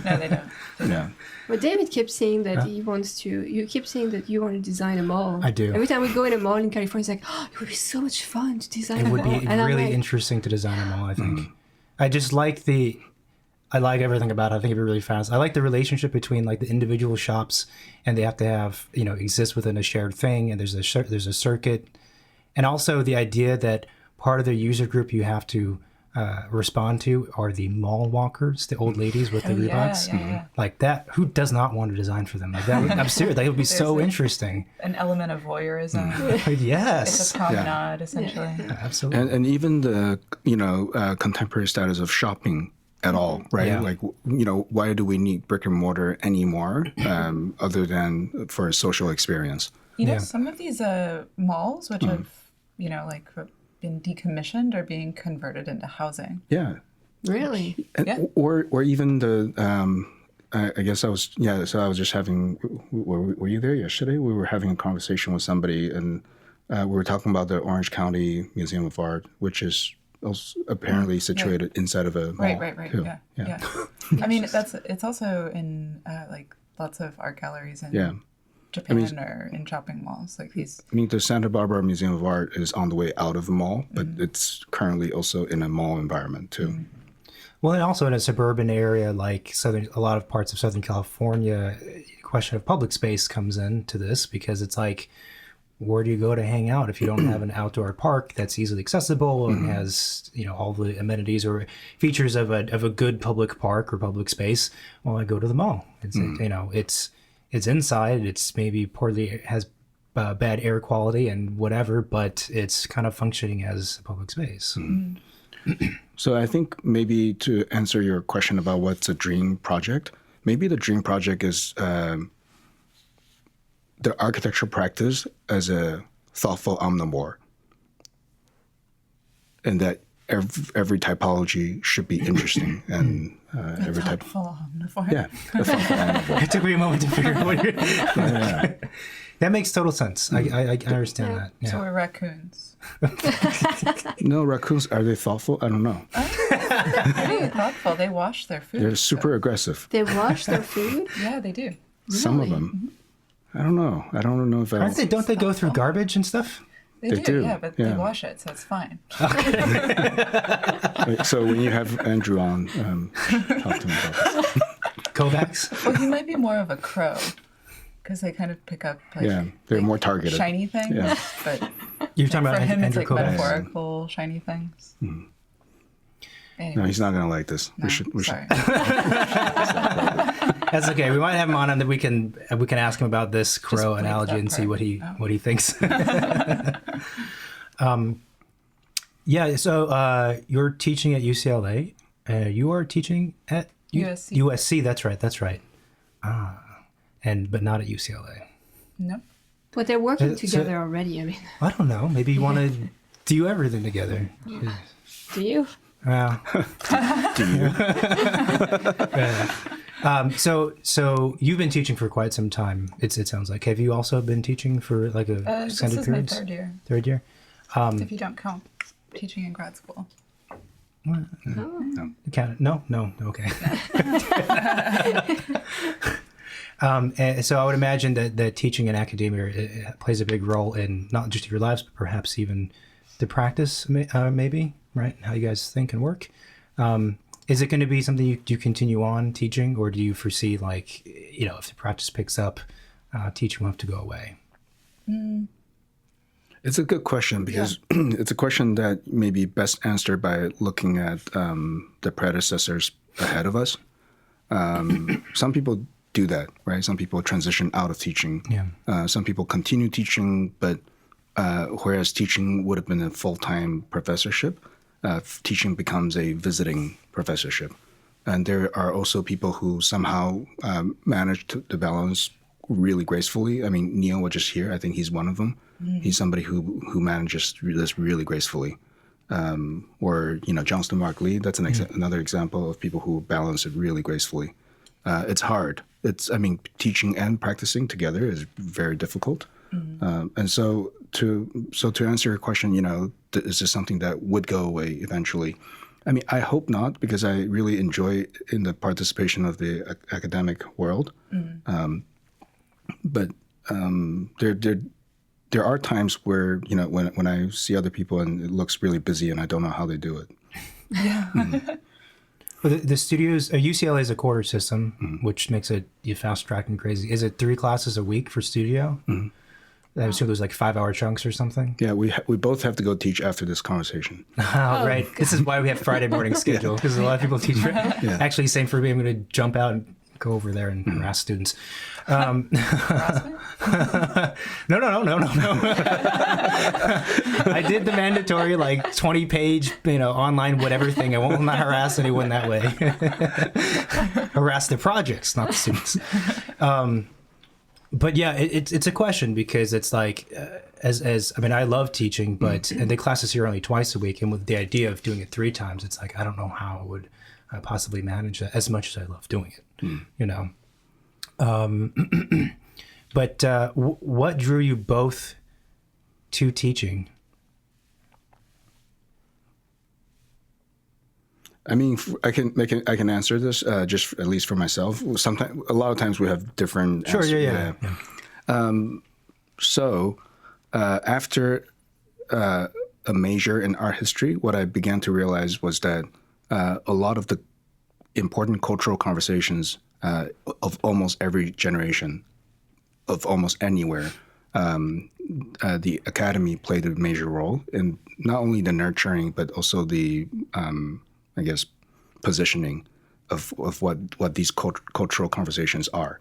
No, they don't. Yeah. But David keeps saying that he wants to. You keep saying that you want to design a mall. I do. Every time we go in a mall in California, it's like, it would be so much fun to design It a would mall. be And I'm really like, interesting to design a mall, I think. I just like I like everything about it. I think it'd be really fast. I like the relationship between like the individual shops, and they have to have, exist within a shared thing, and there's a circuit. And also the idea that part of the user group you have to respond to are the mall walkers, the old ladies with the Reeboks. Yeah. Like that, who does not want to design for them? Like that, I'm serious. That would be so like- interesting. An element of voyeurism. Yes. It's a promenade, essentially. Absolutely. And even the, contemporary status of shopping at all, right? Yeah. Like, why do we need brick and mortar anymore other than for a social experience? Some of these malls, which have, been decommissioned, are being converted into housing. Yeah. really? And, or even the, I guess so I was just having, were you there yesterday? We were having a conversation with somebody, and we were talking about the Orange County Museum of Art, which is also apparently situated inside of a mall. Right. too. Yeah. I mean, it's also in lots of art galleries in Japan or in shopping malls like these. I mean, the Santa Barbara Museum of Art is on the way out of the mall, but it's currently also in a mall environment too. Well, and also in a suburban area like a lot of parts of Southern California, the question of public space comes into this, because it's like, where do you go to hang out if you don't have an outdoor park that's easily accessible and has all the amenities or features of a good public park or public space? Well, I go to the mall. It's it's inside. It's maybe it has bad air quality and whatever, but it's kind of functioning as a public space. So I think maybe to answer your question about what's a dream project, maybe the dream project is the architectural practice as a thoughtful omnivore, and that every typology should be interesting, and every type. Thoughtful omnivore. Yeah, a thoughtful omnivore. It took me a moment to figure out what you're... That makes total sense. I understand that. Yeah. So we're raccoons. No, raccoons, are they thoughtful? I don't know. Very thoughtful. They wash their food. They're super aggressive. They wash their food? Yeah, they do. Some of them. I don't know. I don't know if Don't they go through garbage and stuff? They do, do, but they yeah. wash it, so it's fine. So when you have Andrew on, talk to him about this. Kovacs? Well, he might be more of a crow, because they kind of pick up they're more targeted. shiny things. Yeah. But You're talking for about him, it's Andrew like Kovacs? metaphorical shiny things. Anyways, No, he's not going to like this. no, We should. sorry. That's okay. We might have him on, and then we can ask him about this crow bleep analogy that and see part. what he thinks. Yeah. So you're teaching at UCLA. You are teaching at USC. USC. That's right. But not at UCLA. No. But they're working So- together already. I mean, I don't know. Maybe you want to do everything together. Do you? Well, Do you? so you've been teaching for quite some time. It sounds like. Have you also been teaching for like a This extended is my periods? third year, Third year. if you don't count teaching in grad school. No. Okay. And so I would imagine that teaching in academia it plays a big role in not just your lives, but perhaps even the practice, maybe, right? How you guys think and work. Is it going to be something you continue on teaching, or do you foresee, like, if the practice picks up, teaching will have to go away? It's a good question because it's a question that may be best answered by looking at the predecessors ahead of us. Some people do that, right? Some people transition out of teaching. Yeah. Some people continue teaching, but whereas teaching would have been a full-time professorship, teaching becomes a visiting professorship. And there are also people who somehow manage to balance really gracefully. I mean, Neil was just here. I think he's one of them. He's somebody who manages this really gracefully. Or, Johnston Mark Lee, that's another example of people who balance it really gracefully. It's hard. Teaching and practicing together is very difficult. And so to answer your question, is this something that would go away eventually? I mean, I hope not, because I really enjoy in the participation of the academic world. But there are times where, when I see other people and it looks really busy and I don't know how they do it. Yeah. Well, the studios, UCLA is a quarter system, which makes it fast track and crazy. Is it 3 classes a week for studio? I assume there's like 5-hour chunks or something. Yeah, we both have to go teach after this conversation. Oh, right. God. This is why we have Friday morning schedule, because a lot of people teach. Actually, same for me. I'm going to jump out and go over there and harass students. No. I did the mandatory 20-page online whatever thing. I will not harass anyone that way. Harass the projects, not the students. But yeah, it's a question, because it's like, I love teaching, but and the classes here are only twice a week, and with the idea of doing it 3 times, it's like I don't know how I would possibly manage that as much as I love doing it, But what drew you both to teaching? I mean, I can answer this just at least for myself. Sometimes, a lot of times, we have different. Sure. answers. Yeah. So, after a major in art history, what I began to realize was that a lot of the important cultural conversations of almost every generation, of almost anywhere, the academy played a major role in not only the nurturing, but also the positioning of what these cultural conversations are.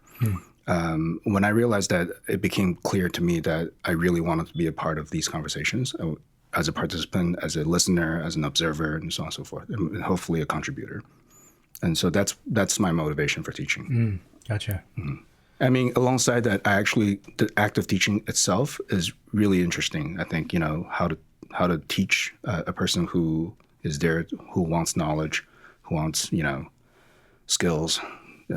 When I realized that, it became clear to me that I really wanted to be a part of these conversations as a participant, as a listener, as an observer, and so on and so forth, and hopefully a contributor. And so that's my motivation for teaching. Gotcha. I mean, alongside that, the act of teaching itself is really interesting. I think, how to teach a person who is there, who wants knowledge, who wants, skills,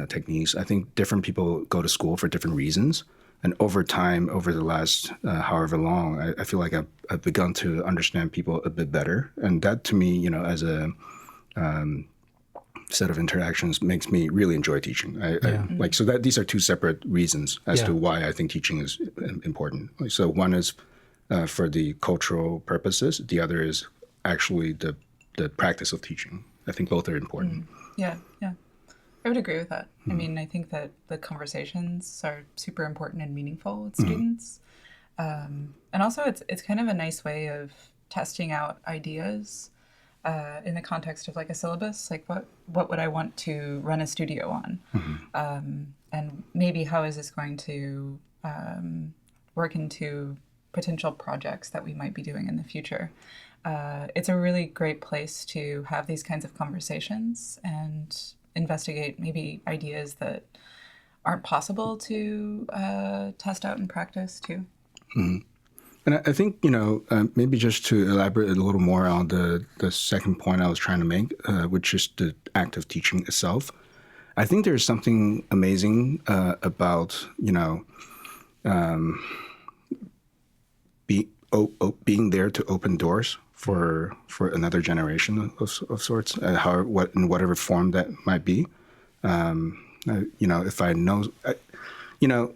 techniques. I think different people go to school for different reasons. And over time, over the last however long, I feel like I've begun to understand people a bit better. And that, to me, as a set of interactions, makes me really enjoy teaching. These are 2 separate reasons as to why I think teaching is important. So one is for the cultural purposes. The other is actually the practice of teaching. I think both are important. Yeah. I would agree with that. I mean, I think that the conversations are super important and meaningful with students. And also it's kind of a nice way of testing out ideas in the context of a syllabus. What would I want to run a studio on? And maybe how is this going to work into potential projects that we might be doing in the future? It's a really great place to have these kinds of conversations and investigate maybe ideas that aren't possible to test out in practice too. And I think, maybe just to elaborate a little more on the second point I was trying to make, which is the act of teaching itself. I think there's something amazing about, being there to open doors for another generation of sorts, in whatever form that might be. If I know,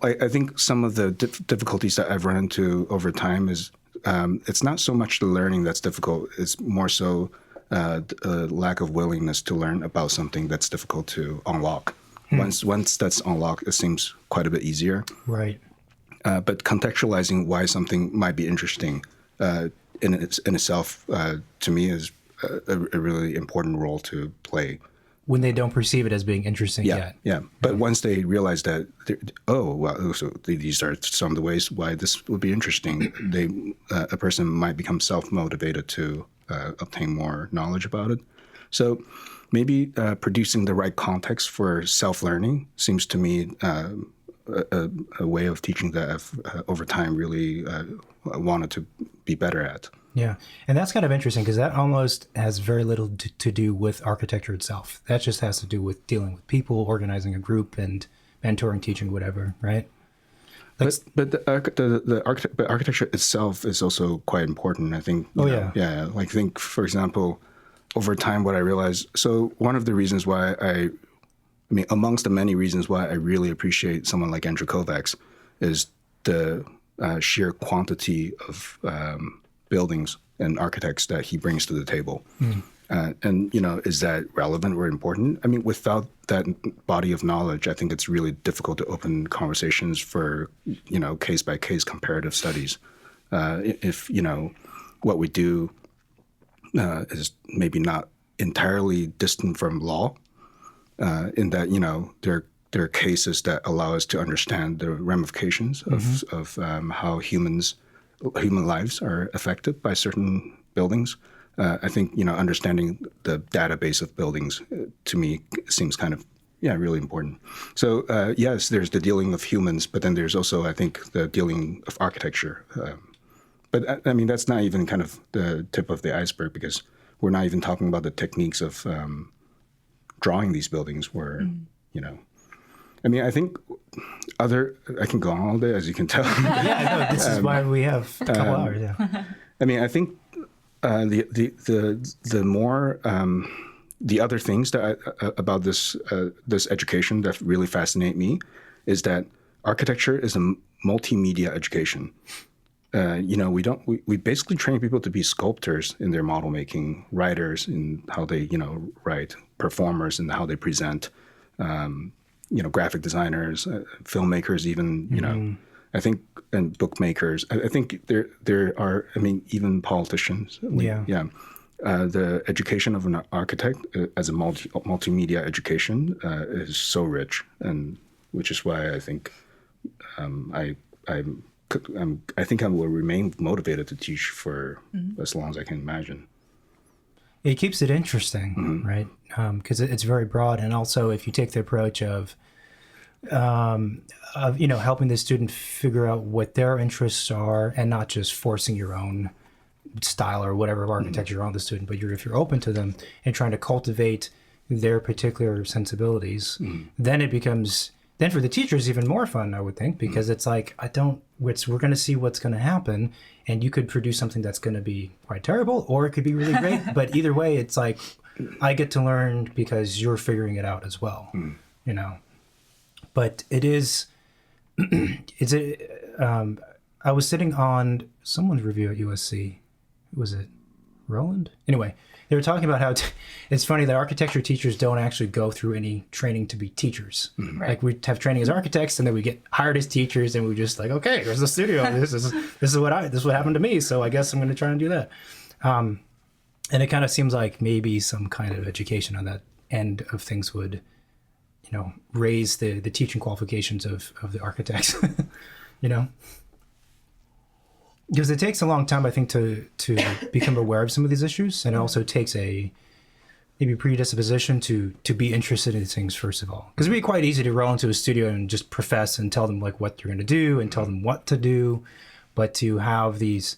I think some of the difficulties that I've run into over time is it's not so much the learning that's difficult. It's more so a lack of willingness to learn about something that's difficult to unlock. Once that's unlocked, it seems quite a bit easier. Right. But contextualizing why something might be interesting in itself, to me, is a really important role to play. When they don't perceive it as being interesting yet. Yeah. But once they realize that, so these are some of the ways why this would be interesting, a person might become self-motivated to obtain more knowledge about it. So maybe producing the right context for self-learning seems to me a way of teaching that I've over time really wanted to be better at. Yeah. And that's kind of interesting because that almost has very little to do with architecture itself. That just has to do with dealing with people, organizing a group, and mentoring, teaching, whatever, right? But architecture itself is also quite important, I think. Yeah. Like, I think, for example, over time, what I realized, so one of the reasons why amongst the many reasons why I really appreciate someone like Andrew Kovacs is the sheer quantity of buildings and architects that he brings to the table. And, is that relevant or important? Without that body of knowledge, I think it's really difficult to open conversations for, case-by-case comparative studies. If, what we do is maybe not entirely distant from law, in that, there are cases that allow us to understand the ramifications of how human lives are affected by certain buildings. I think, understanding the database of buildings to me seems kind of, really important. So, yes, there's the dealing of humans, but then there's also, I think, the dealing of architecture. But that's not even kind of the tip of the iceberg, because we're not even talking about the techniques of drawing these buildings where, I think I can go on all day, as you can tell. Yeah, no, this is why we have a couple hours. Yeah. I think the more the other things that about this education that really fascinate me is that architecture is a multimedia education. We basically train people to be sculptors in their model making, writers in how they write, performers in how they present, graphic designers, filmmakers, even I think, and bookmakers. I think there are. Even politicians. The education of an architect as a multimedia education is so rich, and which is why I think I think I will remain motivated to teach for as long as I can imagine. It keeps it interesting, right? Because it's very broad, and also if you take the approach of helping the student figure out what their interests are, and not just forcing your own style or whatever of architecture on the student, but if you're open to them and trying to cultivate their particular sensibilities, then it becomes. Then for the teachers, even more fun, I would think, because it's like, we're going to see what's going to happen, and you could produce something that's going to be quite terrible, or it could be really great. But either way, it's like, I get to learn because you're figuring it out as well, But it is, I was sitting on someone's review at USC. Who was it? Roland? Anyway, they were talking about how it's funny that architecture teachers don't actually go through any training to be teachers. Right. Like, we have training as architects, and then we get hired as teachers, and we just like, okay, here's the studio. This is what happened to me. So I guess I'm going to try and do that. And it kind of seems like maybe some kind of education on that end of things would, raise the teaching qualifications of the architects. Because it takes a long time, I think, to become aware of some of these issues, and it also takes a maybe predisposition to be interested in these things first of all. Because it'd be quite easy to roll into a studio and just profess and tell them like what you're going to do and tell them what to do, but to have these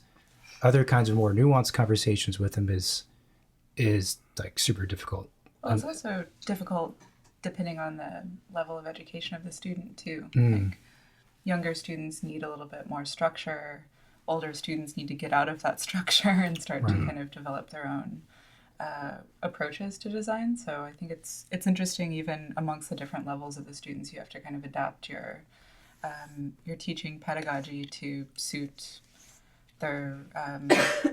other kinds of more nuanced conversations with them is like super difficult. Well, it's also difficult depending on the level of education of the student too. I think younger students need a little bit more structure. Older students need to get out of that structure and start to kind of develop their own approaches to design. So I think it's interesting, even amongst the different levels of the students, you have to kind of adapt your teaching pedagogy to suit their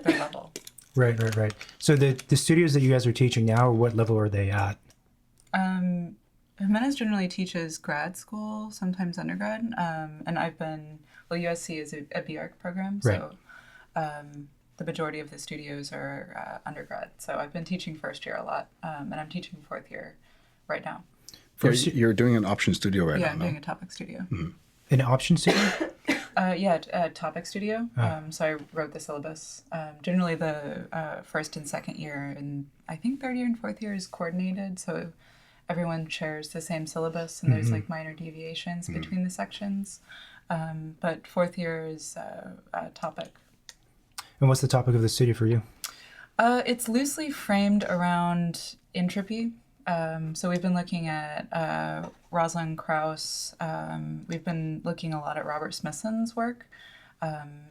level. Right. So the studios that you guys are teaching now, what level are they at? Jimenez generally teaches grad school, sometimes undergrad, and USC is a BARC program, so the majority of the studios are undergrad. So I've been teaching first year a lot, and I'm teaching fourth year right now. You're doing an option studio right now. Yeah, I'm doing a topic studio. Mm-hmm. An option studio? Topic studio. So I wrote the syllabus. Generally the first and second year, and I think third year and fourth year is coordinated, so everyone shares the same syllabus, and there's like minor deviations between the sections. But fourth year is a topic. And what's the topic of the studio for you? It's loosely framed around entropy. So we've been looking at Rosalind Krauss. We've been looking a lot at Robert Smithson's work.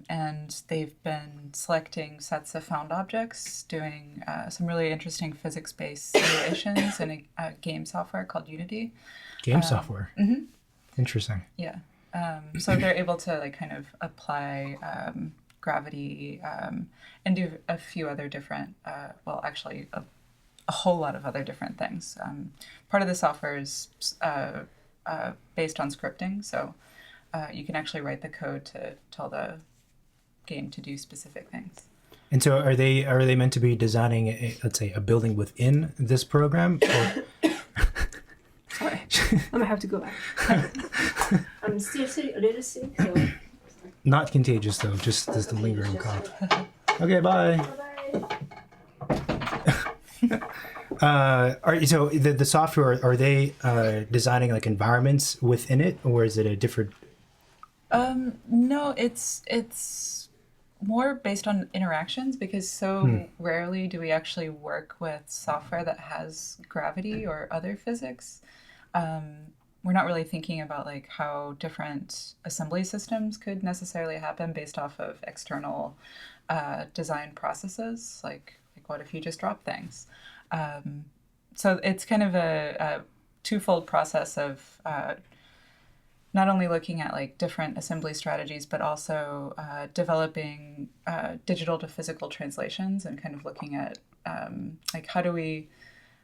And they've been selecting sets of found objects, doing some really interesting physics-based simulations in a game software called Unity. Game software? Mm-hmm. Interesting. Yeah. So they're able to like kind of apply gravity and do a few other different, actually a whole lot of other different things. Part of the software is based on scripting, so you can actually write the code to tell the game to do specific things. And so are they meant to be designing, let's say, a building within this program? Or... Sorry, I'm gonna have to go back. I'm still a little sick, so... Not contagious, though, just the lingering cough. Okay, bye. Bye-bye. So the software, are they designing like environments within it, or is it a different... No, it's more based on interactions, because so rarely do we actually work with software that has gravity or other physics. We're not really thinking about like how different assembly systems could necessarily happen based off of external design processes. Like what if you just drop things? So it's kind of a twofold process of not only looking at like different assembly strategies, but also developing digital to physical translations and kind of looking at like how do we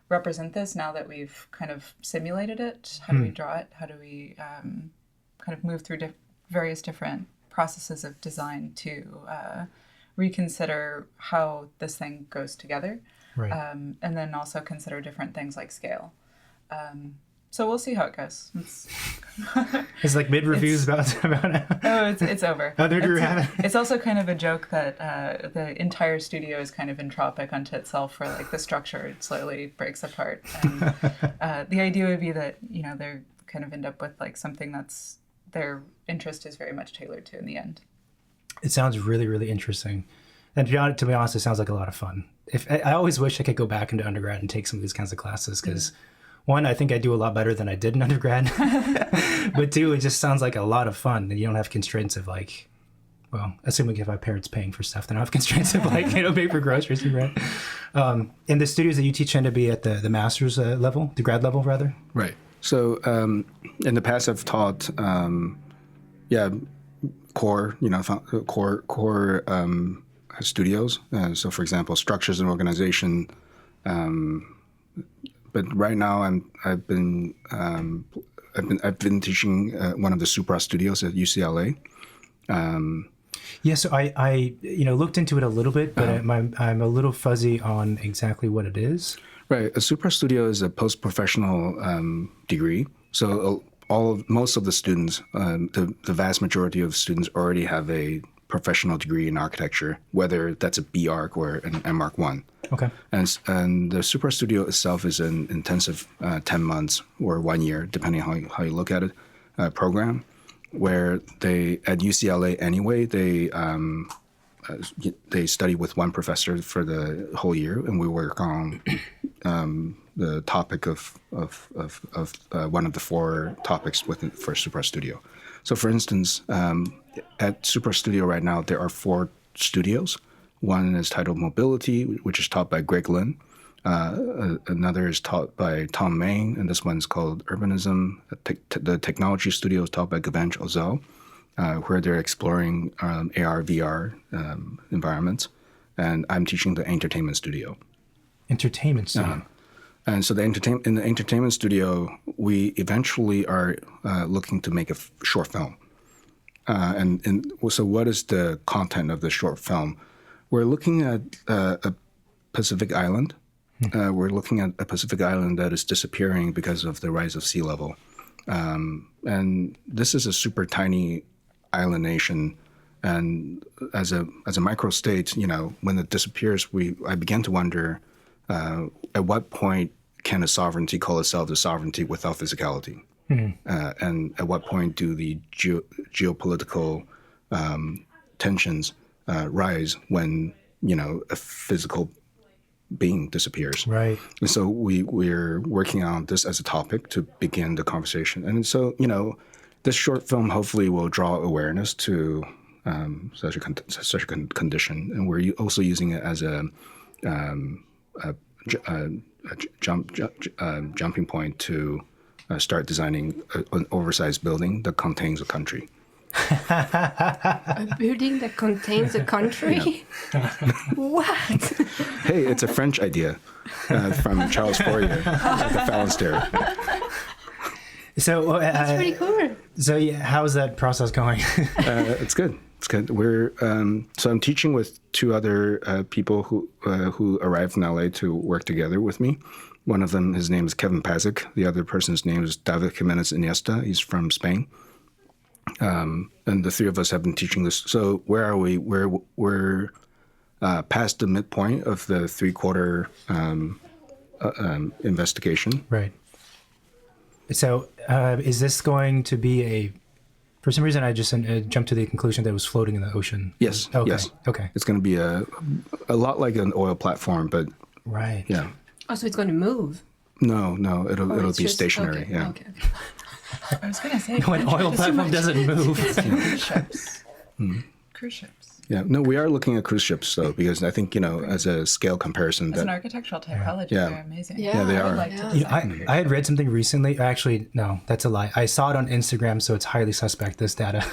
represent this now that we've kind of simulated it? How do we draw it? How do we kind of move through various different processes of design to reconsider how this thing goes together? Right. And then also consider different things like scale. So we'll see how it goes. It's like mid-reviews about Oh, it's over. Oh, it's also kind of a joke that the entire studio is kind of entropic unto itself, where like the structure slowly breaks apart. And the idea would be that, you know, they're kind of end up with like something that's their interest is very much tailored to in the end. It sounds really, really interesting. And to be honest, it sounds like a lot of fun. I always wish I could go back into undergrad and take some of these kinds of classes, because one, I think I do a lot better than I did in undergrad. But two, it just sounds like a lot of fun. And you don't have constraints of like, well, assuming if my parents paying for stuff, then I have constraints of like, you know, pay for groceries, right? And the studios that you teach tend to be at the master's level, the grad level rather? Right. So in the past, I've taught, core, you know, core studios. So, for example, structures and organization. But right now, I've been teaching one of the Supra studios at UCLA. Yeah, so I looked into it a little bit, but I'm a little fuzzy on exactly what it is. Right, a Supra studio is a post-professional degree. So most of the students, the vast majority of students already have a professional degree in architecture, whether that's a BArch or an MArch 1. Okay. And the Supra Studio itself is an intensive 10 months or 1 year, depending on how you look at it, program. where they at UCLA anyway they study with one professor for the whole year, and we work on the topic of one of the 4 topics for Super Studio. So, for instance, at Super Studio right now there are 4 studios. One is titled Mobility, which is taught by Greg Lin. Another is taught by Tom Main, and this one's called Urbanism. The technology studio is taught by Gavanch Ozell, where they're exploring AR, VR environments. And I'm teaching the entertainment studio. Entertainment studio. And so in the entertainment studio, we eventually are looking to make a short film. So what is the content of the short film? We're looking at a Pacific island. We're looking at a Pacific island that is disappearing because of the rise of sea level. And this is a super tiny island nation. And as a microstate, when it disappears, I began to wonder, at what point can a sovereignty call itself a sovereignty without physicality? And at what point do the geopolitical tensions rise when, a physical being disappears? Right. And so we're working on this as a topic to begin the conversation. And so, this short film hopefully will draw awareness to such a condition. And we're also using it as a jumping point to start designing an oversized building that contains a country. A building that contains a country? What? Hey, it's a French idea from Charles Fourier, the Phalanx theory. So That's pretty cool. So how's that process going? It's good. It's good. So I'm teaching with 2 other people who arrived in LA to work together with me. One of them, his name is Kevin Pazik. The other person's name is David Jimenez Iniesta. He's from Spain. And the 3 of us have been teaching this. So where are we? We're past the midpoint of the 3/4 investigation. Right. So is this going to be for some reason I just jumped to the conclusion that it was floating in the ocean. Yes. Okay. Yes. Okay. It's going to be a lot like an oil platform, but right. Yeah. Oh, so it's going to move? No, it'll be just stationary. Okay, yeah. okay. I was going to say, When oil platform doesn't move. cruise ships. Cruise ships. Yeah. No, we are looking at cruise ships though, because I think as a scale comparison, As an that architectural typology, Yeah. they're amazing. Yeah, they I are. would Like like to to design I had read something recently. Actually, no, that's a lie. I saw it on Instagram, so it's highly suspect, this data.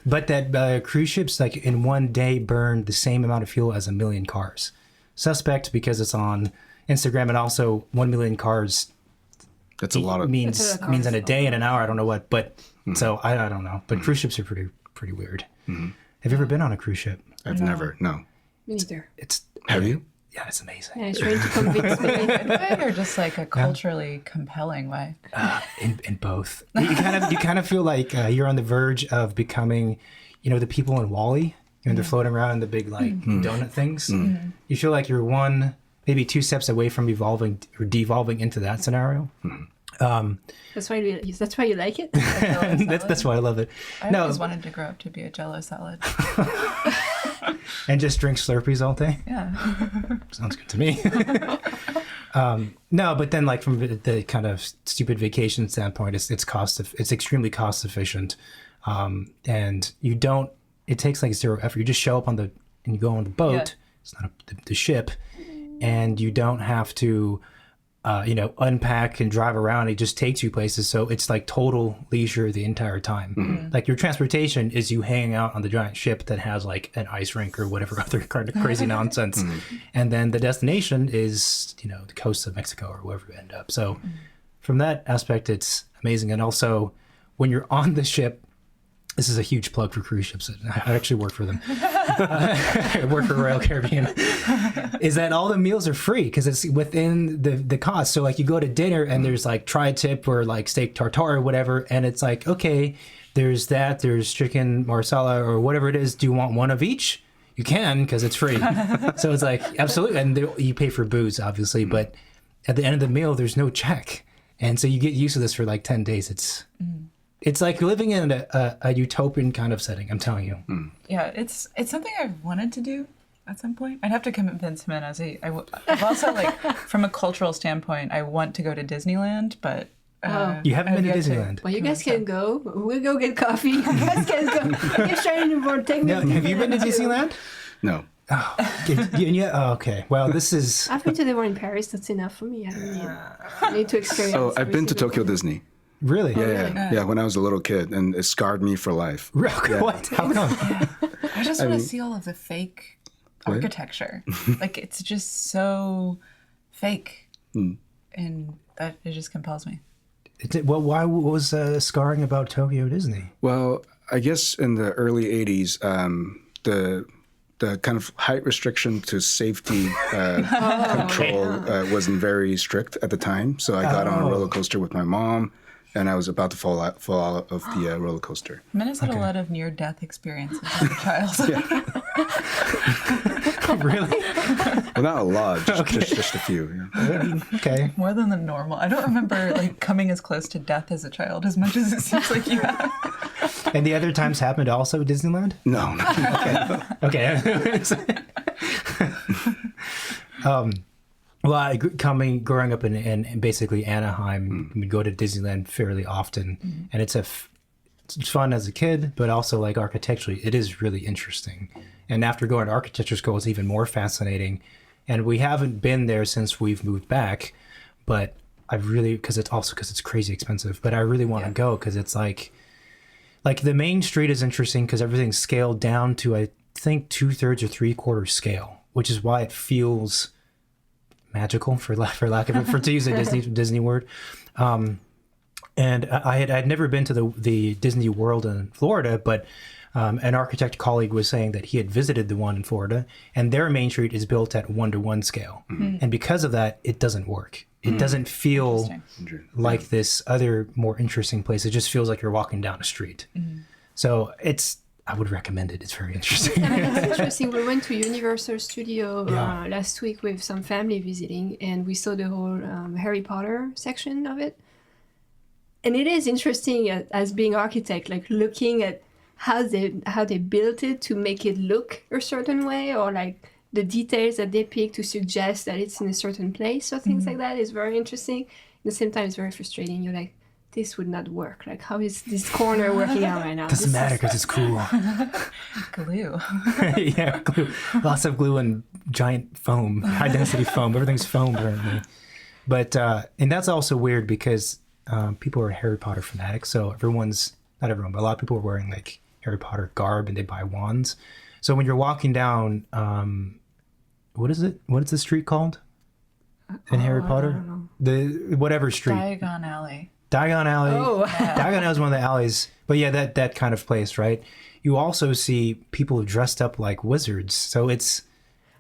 But that cruise ships, like in one day, burn the same amount of fuel as 1 million cars. Suspect because it's on Instagram, and also 1 million cars that's a lot of. means That's a lot of means in cars. a day and an hour. I don't know what, but so I don't know. But cruise ships are pretty weird. Have you ever been on a cruise ship? I've never. No. Me neither. It's Have you? Yeah, it's amazing. Yeah, it's trying to convince me. good way or just like a culturally compelling way? In both, you kind of feel like you're on the verge of becoming, the people in Wall-E. They're floating around in the big donut things. You feel like you're maybe 2 steps away from evolving or devolving into that scenario. That's why you like it? That's why I love it. I always wanted to grow up to be a Jell-O salad. And just drink Slurpees all day. Yeah. Sounds good to me. No, but then like from the kind of stupid vacation standpoint, it's extremely cost efficient, and it takes like 0 effort. You just show up and you go on the boat. Yeah. It's not the ship, and you don't have to unpack and drive around. It just takes you places. So it's like total leisure the entire time. Like your transportation is you hanging out on the giant ship that has like an ice rink or whatever other kind of crazy nonsense. And then the destination is, the coast of Mexico or wherever you end up. So from that aspect, it's amazing. And also when you're on the ship, this is a huge plug for cruise ships. I actually work for them. I work for Royal Caribbean. Is that all the meals are free because it's within the cost. So like you go to dinner and there's like tri-tip or like steak tartare or whatever. And it's like, okay, there's chicken marsala or whatever it is. Do you want one of each? You can because it's free. So it's like, absolutely. And you pay for booze, obviously. But at the end of the meal, there's no check. And so you get used to this for like 10 days. It's like living in a utopian kind of setting, I'm telling you. Yeah, it's something I've wanted to do at some point. I'd have to convince Jimenez. I've also, like, from a cultural standpoint, I want to go to Disneyland, but... You haven't been to I've yet Disneyland. Well, you guys can go. We'll go get coffee. You guys can go. Get Shining Board. Take me. No, have you been to Disneyland? No. Oh, yeah. Oh, okay. Well, this is. I've been to the one in Paris. That's enough for me. I don't need to experience. Oh, I've been to every Tokyo single Disney. Really? Yeah, when I was a little kid, and it scarred me for life. What? How come? I just want to see all of the fake architecture. Like, it's just so fake. And that, it just compels me. Well, why was scarring about Tokyo Disney? Well, I guess in the early 80s, the kind of height restriction to safety control wasn't very strict at the time. So I got on a roller coaster with my mom, and I was about to fall out of the roller coaster. Jimenez had a lot of near-death experiences as a child. Really? Well, not a lot, just a few. Yeah. Okay. More than the normal. I don't remember, like, coming as close to death as a child as much as it seems like you have. And the other times happened also at Disneyland? No. Okay. Well, growing up in basically Anaheim, we'd go to Disneyland fairly often, and it's fun as a kid, but also, like, architecturally, it is really interesting. And after going to architecture school, it's even more fascinating. And we haven't been there since we've moved back, but I really, because it's crazy expensive, but I really want to go because it's like the main street is interesting because everything's scaled down to, I think, 2/3 or 3/4 scale, which is why it feels magical for lack of to use a Disney word. And I'd never been to the Disney World in Florida, but an architect colleague was saying that he had visited the one in Florida, and their main street is built at 1-to-1 scale. And because of that, it doesn't work. It doesn't feel like this other more interesting place. It just feels like you're walking down a street. So I would recommend it. It's very interesting. It's interesting. We went to Universal Studio last week with some family visiting, and we saw the whole Harry Potter section of it. And it is interesting as being architect, like looking at how they built it to make it look a certain way, or like the details that they pick to suggest that it's in a certain place, or things like that is very interesting. At the same time, it's very frustrating. You're like, this would not work. Like, how is this corner working out right now? Doesn't matter because it's cool. Glue. Yeah, glue. Lots of glue and giant foam, high density foam. Everything's foam apparently. But and that's also weird because people are Harry Potter fanatics. So not everyone, but a lot of people are wearing like Harry Potter garb and they buy wands. So when you're walking down, what is it? What is the street called in Harry Potter? I don't know. The whatever street. Diagon Alley. Diagon Alley. Oh. Diagon Alley is one of the alleys. But yeah, that kind of place, right? You also see people dressed up like wizards. So it is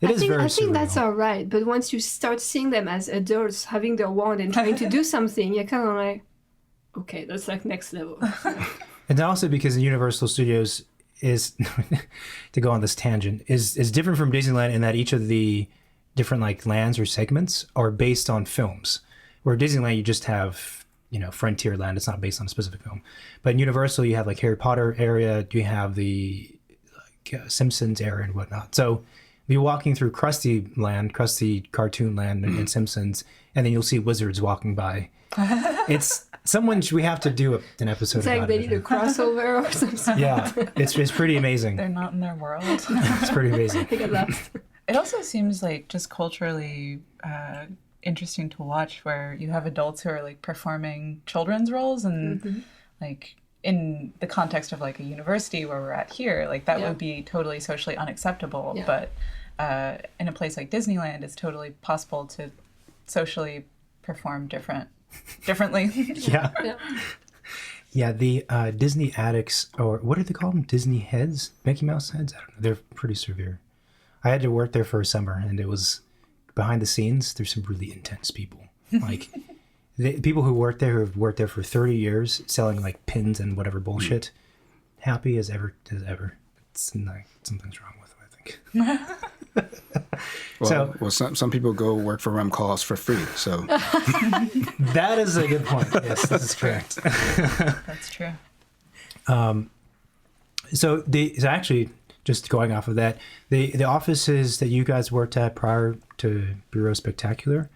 very surreal. I think that's all right. But once you start seeing them as adults having their wand and trying to do something, you're kind of like, okay, that's like next level. And also because Universal Studios is, to go on this tangent, is different from Disneyland in that each of the different like lands or segments are based on films. Where Disneyland, you just have, Frontierland. It's not based on a specific film. But in Universal, you have like Harry Potter area. You have the Simpsons area and whatnot. So if you're walking through Krusty Cartoon Land and Simpsons, and then you'll see wizards walking by. We have to do an episode It's about like they need a crossover or something. Yeah, it's pretty amazing. They're not in their world. It's pretty amazing. They get lost. It also seems like just culturally interesting to watch, where you have adults who are like performing children's roles, and like in the context of like a university where we're at here, like that would be totally socially unacceptable. Yeah. But in a place like Disneyland, it's totally possible to socially perform differently. Yeah. Yeah, the Disney addicts, or what are they called? Disney heads? Mickey Mouse heads? I don't know. They're pretty severe. I had to work there for a summer, and it was behind the scenes. There's some really intense people. Like the people who work there, who have worked there for 30 years, selling like pins and whatever bullshit. Happy as ever. It's like something's wrong with them, I think. Well, some people go work for Rem Koolhaas for free. So that is a good point. Yes, this is correct. That's true. So actually, just going off of that, the offices that you guys worked at prior to Bureau Spectacular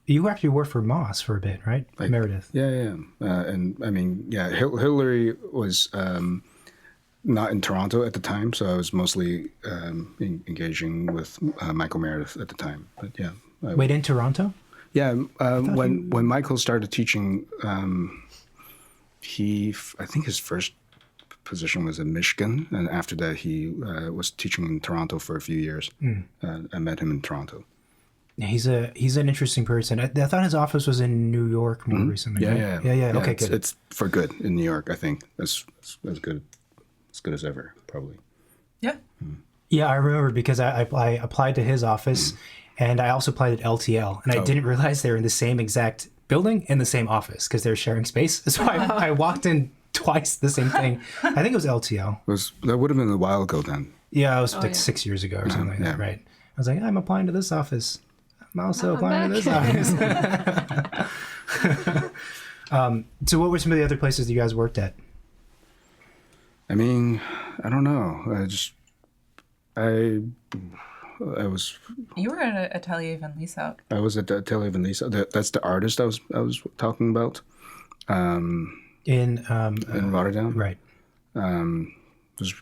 you actually worked for Moss for a bit, right? Meredith. Yeah. And I mean, Hillary was not in Toronto at the time, so I was mostly engaging with Michael Meredith at the time. But yeah. Wait, in Toronto? Yeah. When Michael started teaching, I think his first position was in Michigan, and after that he was teaching in Toronto for a few years. I met him in Toronto. He's an interesting person. I thought his office was in New York more recently. Yeah. Okay, good. It's for good in New York. I think that's as good as ever, probably. Yeah. Yeah, I remember because I applied to his office, and I also applied at LTL, and I didn't realize they were in the same exact building in the same office because they're sharing space. So I walked in twice the same thing. I think it was LTL. That would have been a while ago then. Yeah, it was 6 years ago or something like that, right? I was like, I'm applying to this office. I'm also applying to this office. So what were some of the other places that you guys worked at? I mean, I don't know. I was. You were at Atelier Van Lieshout. I was at Atelier Van Lieshout. That's the artist I was talking about. In Rotterdam. Right. It was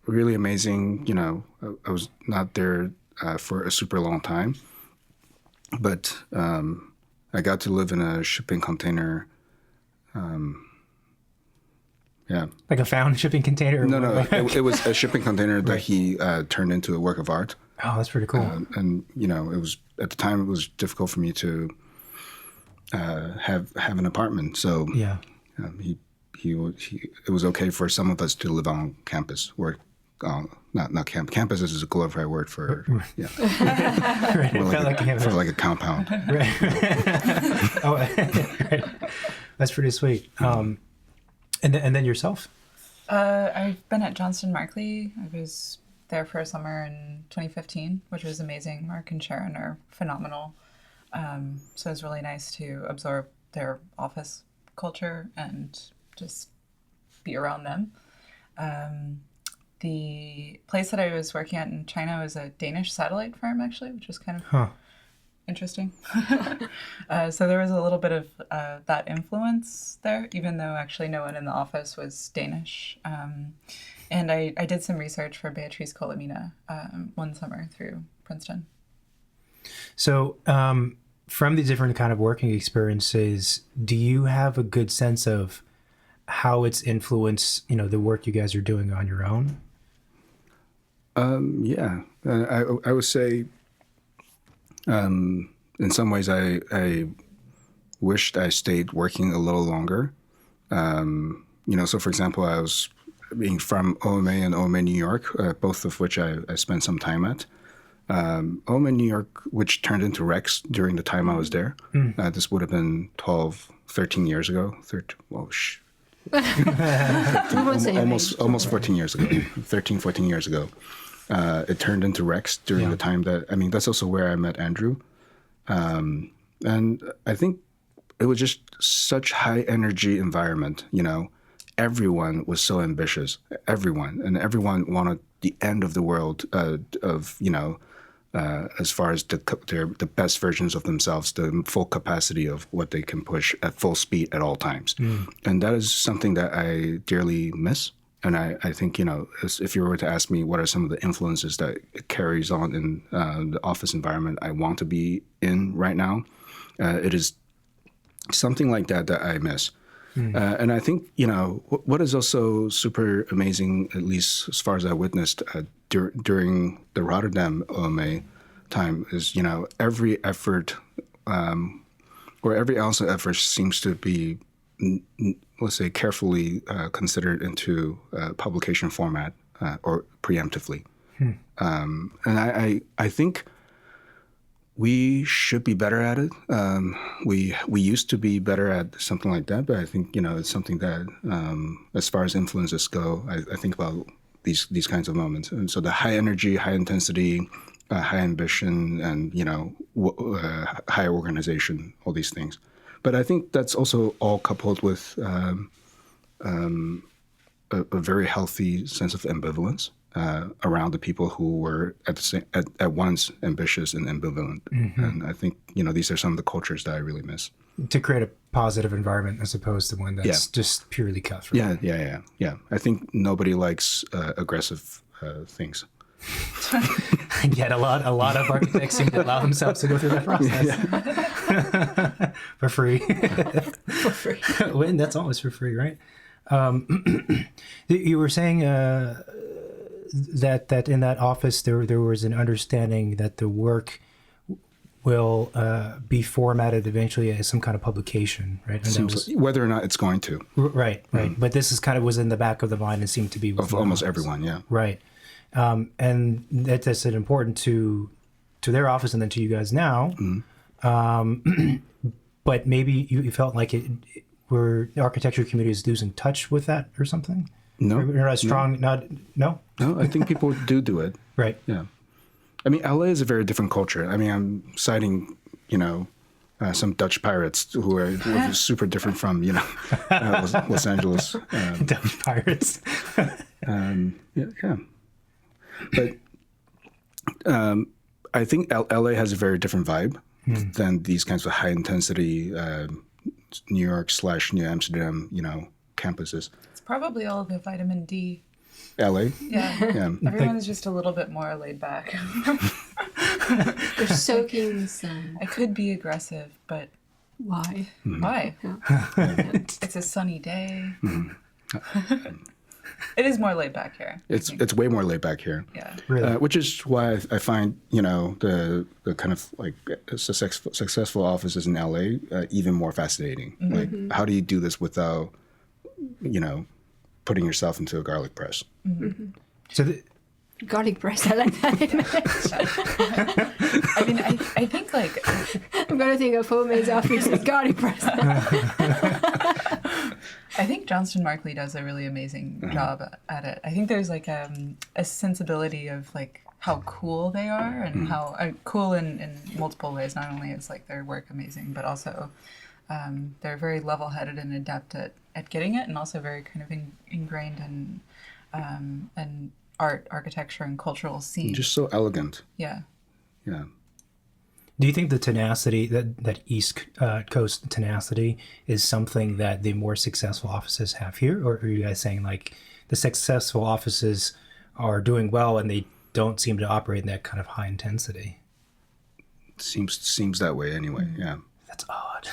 really amazing. You know, I was not there for a super long time, but I got to live in a shipping container. Yeah. Like a found shipping container? No. It was a shipping container that he turned into a work of art. Oh, that's pretty cool. And you know, it was at the time it was difficult for me to have an apartment. So yeah, it was okay for some of us to live on campus. Not camp. Campus is a glorified word for right. For like a compound. Right. Oh, right. That's pretty sweet. And then yourself? I've been at Johnston Markley. I was there for a summer in 2015, which was amazing. Mark and Sharon are phenomenal. So it was really nice to absorb their office culture and just be around them. The place that I was working at in China was a Danish satellite firm, actually, which was kind of interesting. So there was a little bit of that influence there, even though actually no one in the office was Danish. And I did some research for Beatrice Colomina one summer through Princeton. So from these different kind of working experiences, do you have a good sense of how it's influenced, the work you guys are doing on your own? Yeah, I would say in some ways I wished I stayed working a little longer. So for example, I was being from OMA and OMA New York, both of which I spent some time at. OMA New York, which turned into Rex during the time I was there. This would have been 12, 13 years ago. Almost 14 years ago, 13, 14 years ago. It turned into Rex during the time that's also where I met Andrew. And I think it was just such high energy environment, everyone was so ambitious, everyone wanted the end of the world as far as the best versions of themselves, the full capacity of what they can push at full speed at all times. And that is something that I dearly miss. And I think, if you were to ask me what are some of the influences that it carries on in the office environment I want to be in right now, it is something like that I miss. And I think, what is also super amazing, at least as far as I witnessed during the Rotterdam OMA time, is, every effort or every ounce of effort seems to be, let's say, carefully considered into publication format or preemptively. And I think we should be better at it. We used to be better at something like that, but I think, it's something that, as far as influences go, I think about these kinds of moments. And so the high energy, high intensity, high ambition, and, high organization, all these things. But I think that's also all coupled with a very healthy sense of ambivalence around the people who were at once ambitious and ambivalent. And I think, these are some of the cultures that I really miss. To create a positive environment as opposed to one that's just purely cutthroat. Yeah. I think nobody likes aggressive things. And yet a lot of architects seem to allow themselves to go through that process. For free. For free. And that's always for free, right? You were saying that in that office there was an understanding that the work will be formatted eventually as some kind of publication, right? And whether or not it's going to. Right. But this is was in the back of the mind and seemed to be of almost everyone, yeah. Right. And that's important to their office and then to you guys now. But maybe you felt like where the architecture community is losing touch with that or something? No. Or not as strong? No. No, I think people do it. Right. Yeah. I mean, LA is a very different culture. I mean, I'm citing, some Dutch pirates who are super different from, Los Angeles. Dutch pirates. Yeah. But I think LA has a very different vibe than these kinds of high intensity New York / New Amsterdam, campuses. It's probably all the vitamin D. LA? Yeah. Everyone's just a little bit more laid back. They're soaking in the sun. I could be aggressive, but why? Why? Yeah. It's a sunny day. It is more laid back here. It's way more laid back here. Yeah. Really? Which is why I find, the kind of like successful offices in LA even more fascinating. Like, how do you do this without, putting yourself into a garlic press? So Garlic press, I like that image. I mean, I think like... I'm going to think of homemade's office with garlic press. I think Johnston Markley does a really amazing job at it. I think there's like a sensibility of like how cool they are and how cool in multiple ways. Not only is like their work amazing, but also they're very level-headed and adept at getting it, and also very kind of ingrained in art, architecture, and cultural scene. Just so elegant. Yeah. Yeah. Do you think the tenacity, that East Coast tenacity, is something that the more successful offices have here? Or are you guys saying like the successful offices are doing well and they don't seem to operate in that kind of high intensity? Seems that way anyway, yeah. That's odd.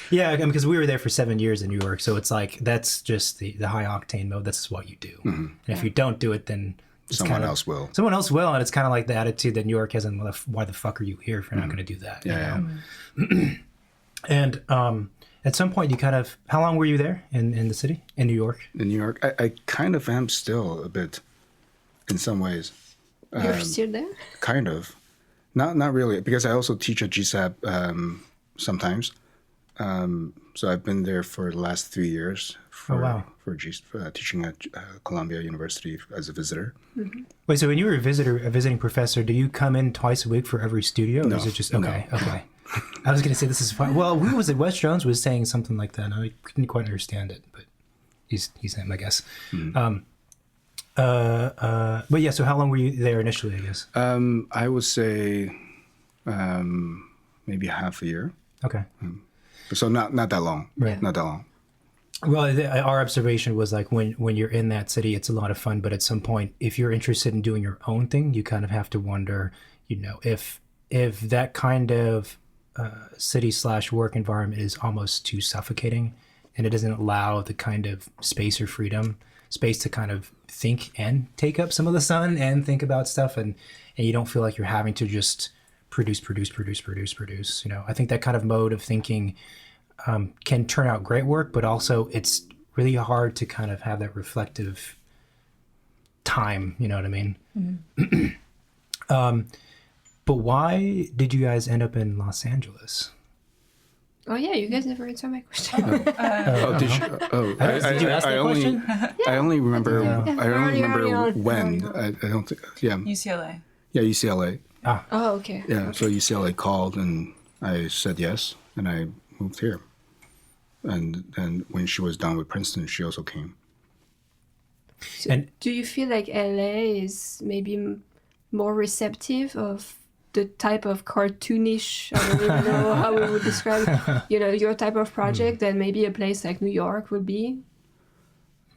Yeah, because we were there for 7 years in New York, so it's like that's just the high octane mode. That's what you do. And if you don't do it, then Someone else will. Someone else will, and it's kind of like the attitude that New York has, and why the fuck are you here if you're not going to do that? Yeah. And at some point, you kind of... How long were you there in the city, in New York? In New York, I kind of am still a bit, in some ways. You're still there? Kind of. Not really, because I also teach at GSAB sometimes. So I've been there for the last 3 years for teaching at Columbia University as a visitor. Wait, so when you were a visiting professor, do you come in twice a week for every studio? Or is it just okay? I was going to say this is fine. Well, who was it? Wes Jones was saying something like that. And I couldn't quite understand it, but he's him, I guess. But yeah, so how long were you there initially, I guess? I would say maybe half a year. Okay. So not that long. Right. Not that long. Well, our observation was like when you're in that city, it's a lot of fun. But at some point, if you're interested in doing your own thing, you kind of have to wonder, if that kind of city/work environment is almost too suffocating, and it doesn't allow the kind of space or space to kind of think and take up some of the sun and think about stuff, and you don't feel like you're having to just produce. I think that kind of mode of thinking can turn out great work, but also it's really hard to kind of have that reflective time, you know what I mean? But why did you guys end up in Los Angeles? Oh yeah, you guys never answered my question. Did you ask that question? I only remember. Yeah. I only remember Early when. on. I don't think. Yeah. UCLA. Yeah, UCLA. Oh, okay. Yeah. So UCLA called, and I said yes, and I moved here. And then when she was done with Princeton, she also came. And Do you feel like LA is maybe more receptive of the type of cartoonish, I don't even know how we would describe, your type of project than maybe a place like New York would be?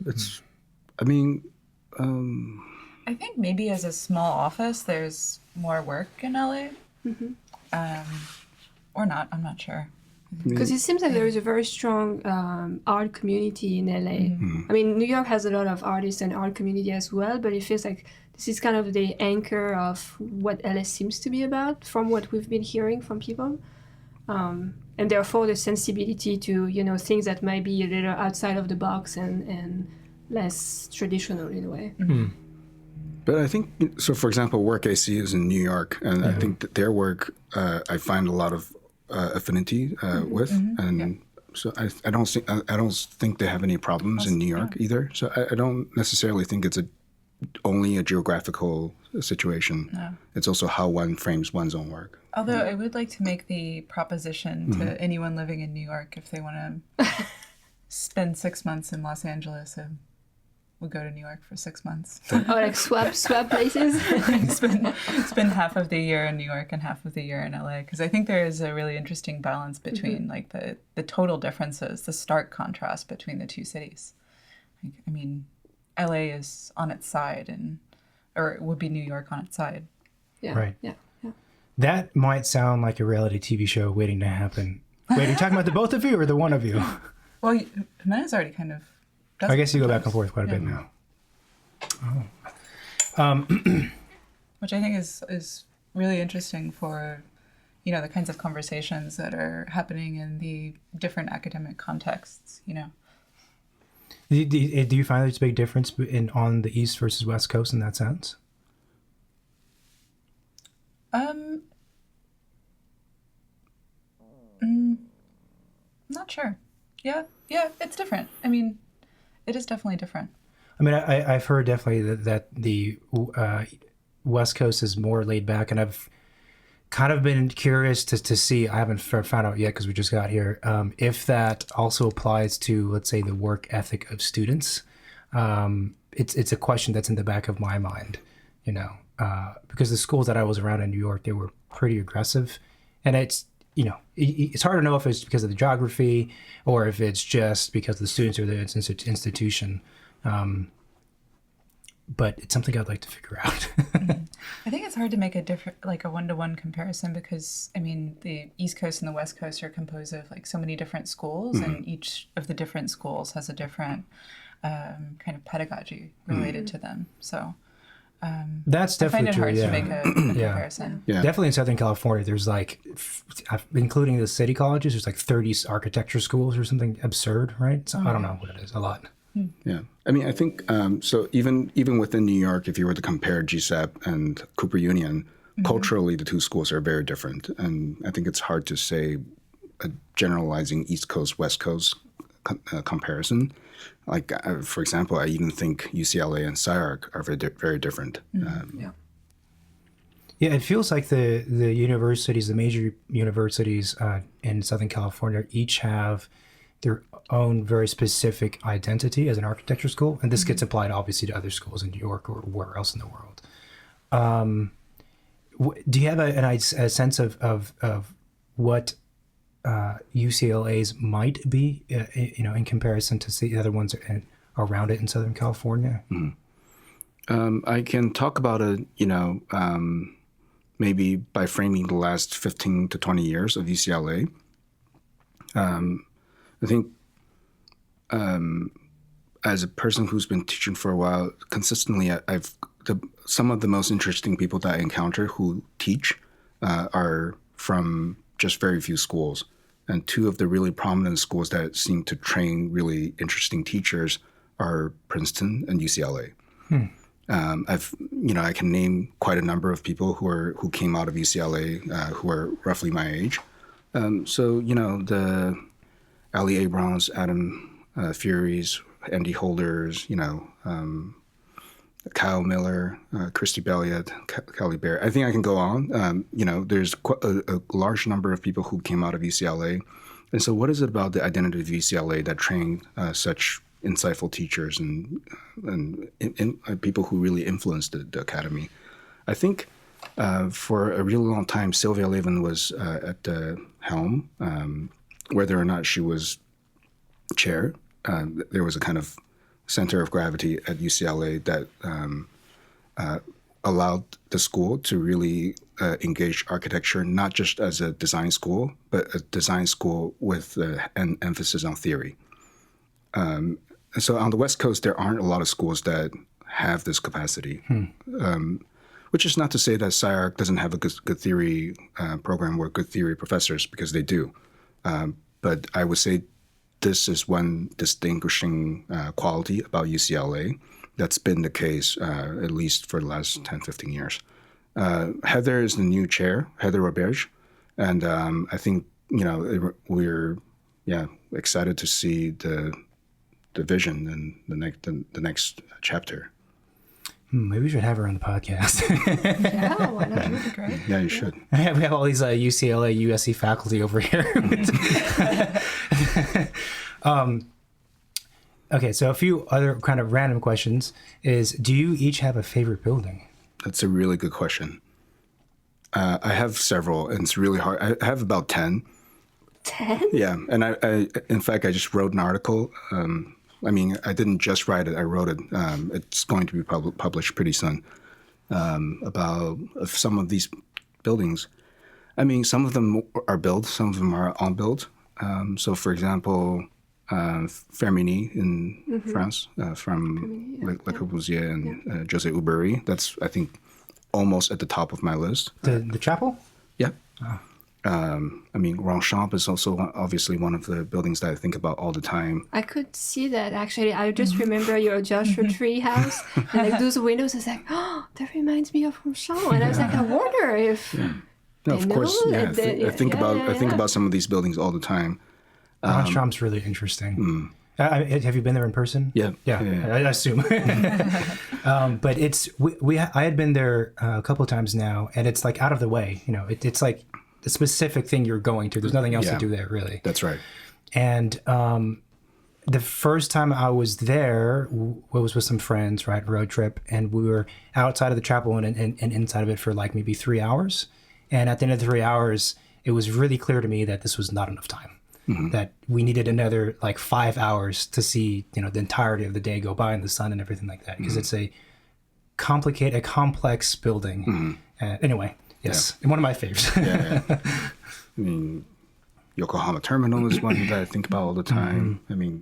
It's, I mean, I think maybe as a small office, there's more work in LA. Or not, I'm not sure. Because it seems like there is a very strong art community in LA. I mean, New York has a lot of artists and art community as well, but it feels like this is kind of the anchor of what LA seems to be about from what we've been hearing from people. And therefore the sensibility to, things that might be a little outside of the box and less traditional in a way. but I think, so for example, Work AC is in New York, and I think that their work, I find a lot of affinity with, and so I don't think they have any problems in New York either. So I don't necessarily think it's only a geographical situation. No. It's also how one frames one's own work. Although I would like to make the proposition to anyone living in New York, if they want to spend 6 months in Los Angeles, we'll go to New York for 6 months. Or like swap places. spend half of the year in New York and half of the year in LA, because I think there is a really interesting balance between like the total differences, the stark contrast between the two cities. Like, I mean, LA is on its side, or it would be New York on its side. Yeah. Right. Yeah. that might sound like a reality TV show waiting to happen. Wait, are you talking about the both of you or the one of you? Well, Jimenez already kind of does. I guess you go back and forth quite a bit now. Which I think is really interesting for, the kinds of conversations that are happening in the different academic contexts, Do you find there's a big difference on the East versus West Coast in that sense? Not sure. Yeah, it's different. I mean, it is definitely different. I mean, I've heard definitely that the West Coast is more laid back, and I've kind of been curious to see, I haven't found out yet because we just got here, if that also applies to, let's say, the work ethic of students. It's a question that's in the back of my mind, because the schools that I was around in New York, they were pretty aggressive, and it's hard to know if it's because of the geography or if it's just because the students are the institution. But it's something I'd like to figure out. I think it's hard to make a one-to-one comparison because, I mean, the East Coast and the West Coast are composed of so many different schools, and each of the different schools has a different kind of pedagogy related to them. So that's definitely true. I find it hard to make a comparison. Yeah. Definitely in Southern California, there's including the city colleges, there's 30 architecture schools or something absurd, right? So I don't know what it is, a lot. Yeah, I mean, I think so. Even within New York, if you were to compare GSAP and Cooper Union, culturally the two schools are very different, and I think it's hard to say a generalizing East Coast West Coast comparison. For example, I even think UCLA and SCI-Arc are very different. Yeah, it feels like the universities, the major universities in Southern California, each have their own very specific identity as an architecture school, and this gets applied obviously to other schools in New York or where else in the world. Do you have a sense of what UCLA's might be, in comparison to the other ones around it in Southern California? I can talk about it, maybe by framing the last 15 to 20 years of UCLA. I think as a person who's been teaching for a while, consistently, some of the most interesting people that I encounter who teach are from just very few schools. And two of the really prominent schools that seem to train really interesting teachers are Princeton and UCLA. I can name quite a number of people who came out of UCLA who are roughly my age. The Ali Abrams, Adam Furies, Andy Holders, Kyle Miller, Christy Belliot, Kelly Bear. I think I can go on. There's a large number of people who came out of UCLA. And so what is it about the identity of UCLA that trained such insightful teachers and people who really influenced the academy? I think for a really long time, Sylvia Levin was at the helm. Whether or not she was chair, there was a kind of center of gravity at UCLA that allowed the school to really engage architecture, not just as a design school, but a design school with an emphasis on theory. So on the West Coast, there aren't a lot of schools that have this capacity, which is not to say that SciArc doesn't have a good theory program or good theory professors, because they do. But I would say this is one distinguishing quality about UCLA that's been the case at least for the last 10, 15 years. Heather is the new chair, Heather Roberge, and I think we're excited to see the vision and the next chapter. Maybe we should have her on the podcast. Yeah, why not? That would be great. Yeah, you should. We have all these UCLA, USC faculty over here. Okay, so a few other kind of random questions is, do you each have a favorite building? That's a really good question. I have several, and it's really hard. I have about 10. 10? Yeah, and I in fact, I just wrote an article. I didn't just write it, I wrote it. It's going to be published pretty soon about some of these buildings. Some of them are built, some of them are unbuilt. So, for example, Fermini in France, from Le Corbusier and José Ubery. That's, I think, almost at the top of my list. The chapel? Yeah. Oh. Ronchamp is also obviously one of the buildings that I think about all the time. I could see that, actually. I just remember your Joshua Tree house, and those windows. I was like, oh, that reminds me of Ronchamp. And I was like, I wonder if... Yeah. No, of course. Yeah, I think about some of these buildings all the time. Ronchamp's really interesting. Have you been there in person? Yeah. I assume. But I had been there a couple of times now, and it's like out of the way. It's like the specific thing you're going to. There's nothing else to do there, really. That's right. And the first time I was there was with some friends, right? Road trip, and we were outside of the chapel and inside of it for like maybe 3 hours. And at the end of the 3 hours, it was really clear to me that this was not enough time. Mm-hmm. That we needed another like 5 hours to see, the entirety of the day go by in the sun and everything like that. Because it's a complex building. Mm-hmm. Anyway, yes, one of my favorites. Yeah. Yokohama Terminal is one that I think about all the time. Mm-hmm.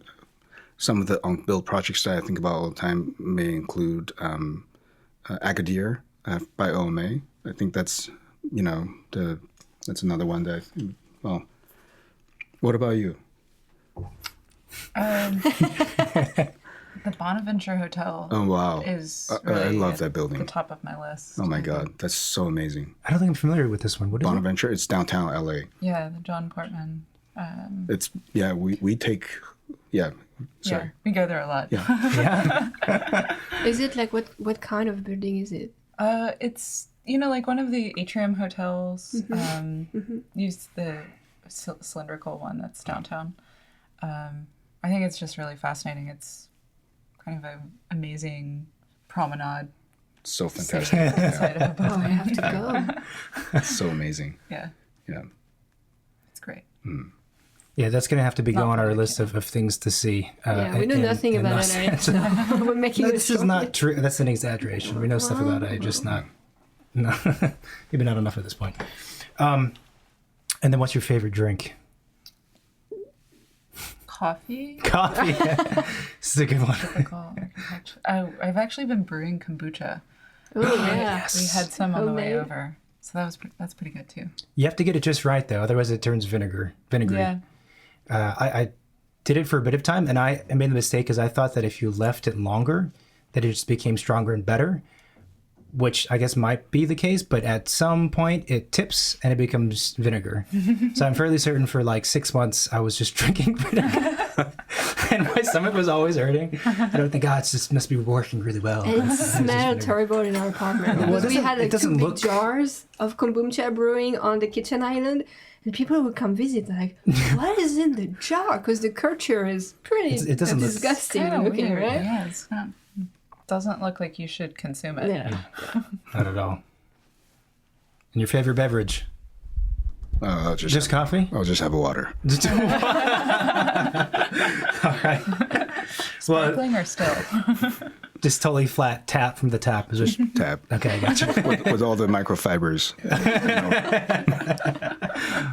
Some of the unbuilt projects that I think about all the time may include Agadir by OMA. I think that's, that's another one that, what about you? The Bonaventure Hotel. Oh, wow. Is I really love that building. The top of my list. Oh my God, that's so amazing. I don't think I'm familiar with this one. What is Bonaventure? It's downtown LA. Yeah, the John Portman. We take, sorry. Yeah, we go there a lot. Yeah. Is it like, what kind of building is it? It's, like one of the atrium hotels. Use the cylindrical one that's downtown. I think it's just really fascinating. It's kind of an amazing promenade. So fantastic. Oh, I have to go. It's so amazing. Yeah. Yeah. It's great. Yeah, that's going to have to be on our list of things to see. We know nothing about LA. So we're making this is not true. That's an exaggeration. We know stuff about it, just not maybe not enough at this point. And then what's your favorite drink? Coffee. This is a good one. I've actually been brewing kombucha. Oh, yeah. Yes. We had some on the way over. So that's pretty good too. You have to get it just right though, otherwise it turns vinegary. Yeah. I did it for a bit of time, and I made the mistake because I thought that if you left it longer, that it just became stronger and better, which I guess might be the case, but at some point it tips and it becomes vinegar. So I'm fairly certain for like 6 months I was just drinking vinegar. And my stomach was always hurting. I don't think, it just must be working really well. And it smelled terrible in our apartment. Well, Because we had like 2 big look... jars of kombucha brewing on the kitchen island. And people would come visit like, what is in the jar? Because the culture is pretty It doesn't look... disgusting looking, weird. right? Yeah, it's not... Doesn't look like you should consume it. Yeah. Not at all. And your favorite beverage? Just coffee? I'll just have a water. All right. Sparkling or still? Just totally flat tap from the tap. Is just Tap. Okay, gotcha. with all the microfibers.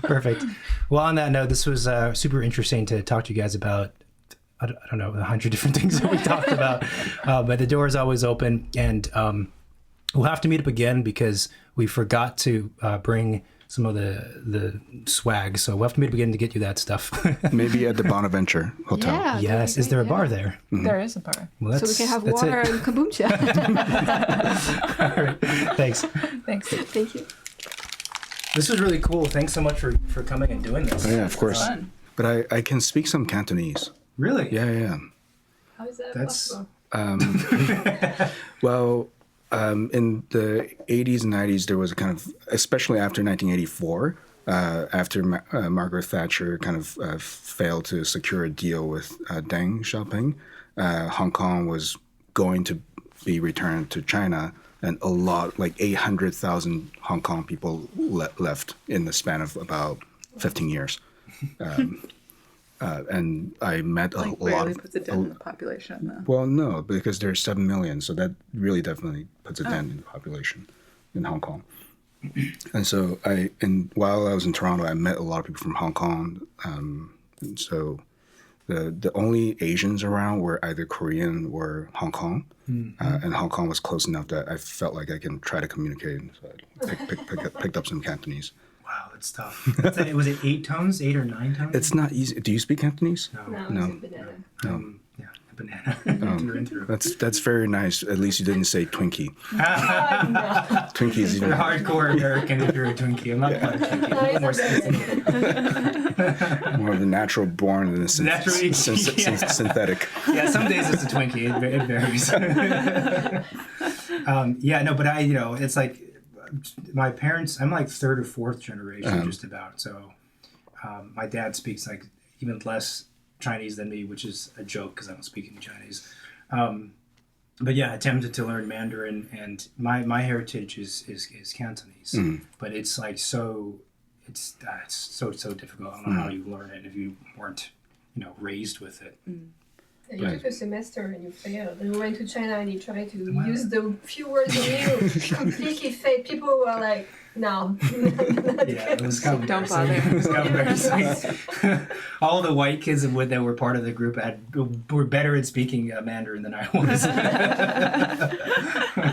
Perfect. Well, on that note, this was super interesting to talk to you guys about. I don't know, 100 different things that we talked about. But the door is always open, and we'll have to meet up again because we forgot to bring some of the swag. So we'll have to meet up again to get you that stuff. Maybe at the Bonaventure Hotel. Yeah, Yes. Is there a bar there? Mm-hmm. There is a bar. Well, So we can have that's water it. and kombucha. All right. Thanks. Thanks. Thank you. This was really cool. Thanks so much for coming and doing this. Oh, yeah, of course. Fun. But I can speak some Cantonese. Really? Yeah. How is that That's- possible? Well, in the 80s and 90s, there was a kind of, especially after 1984, after Margaret Thatcher kind of failed to secure a deal with Deng Xiaoping, Hong Kong was going to be returned to China, and a lot, like 800,000 Hong Kong people left in the span of about 15 years. And I met a lot Barely of... puts a dent in the population, though. Well, no, because there's 7 million, so that really definitely puts a dent in the population in Hong Kong. And so while I was in Toronto, I met a lot of people from Hong Kong. And so the only Asians around were either Korean or Hong Kong. And Hong Kong was close enough that I felt like I can try to communicate. So I picked up some Cantonese. Wow, that's tough. Was it 8 tones, 8 or 9 tones? It's not easy. Do you speak Cantonese? No, it's a banana. Yeah, a banana. Through and through. That's very nice. At least you didn't say Twinkie. Twinkie is even You're hardcore American if you're a Twinkie. I'm not quite a Twinkie. A little more sensitive. more of a natural born than a synthetic. Yeah, some days it's a Twinkie. It varies. But it's like my parents, I'm like 3rd or 4th generation just about. So my dad speaks like even less Chinese than me, which is a joke because I don't speak any Chinese. But yeah, I attempted to learn Mandarin, and my heritage is Cantonese. But it's like it's so difficult. I don't know how you learn it if you weren't raised with it. You took a semester and you failed. And we went to China and you tried to use the few words you knew. Completely failed. People were like, no. Yeah, it was kind of Don't bother. It was kind of embarrassing. All the white kids that were part of the group were better at speaking Mandarin than I was.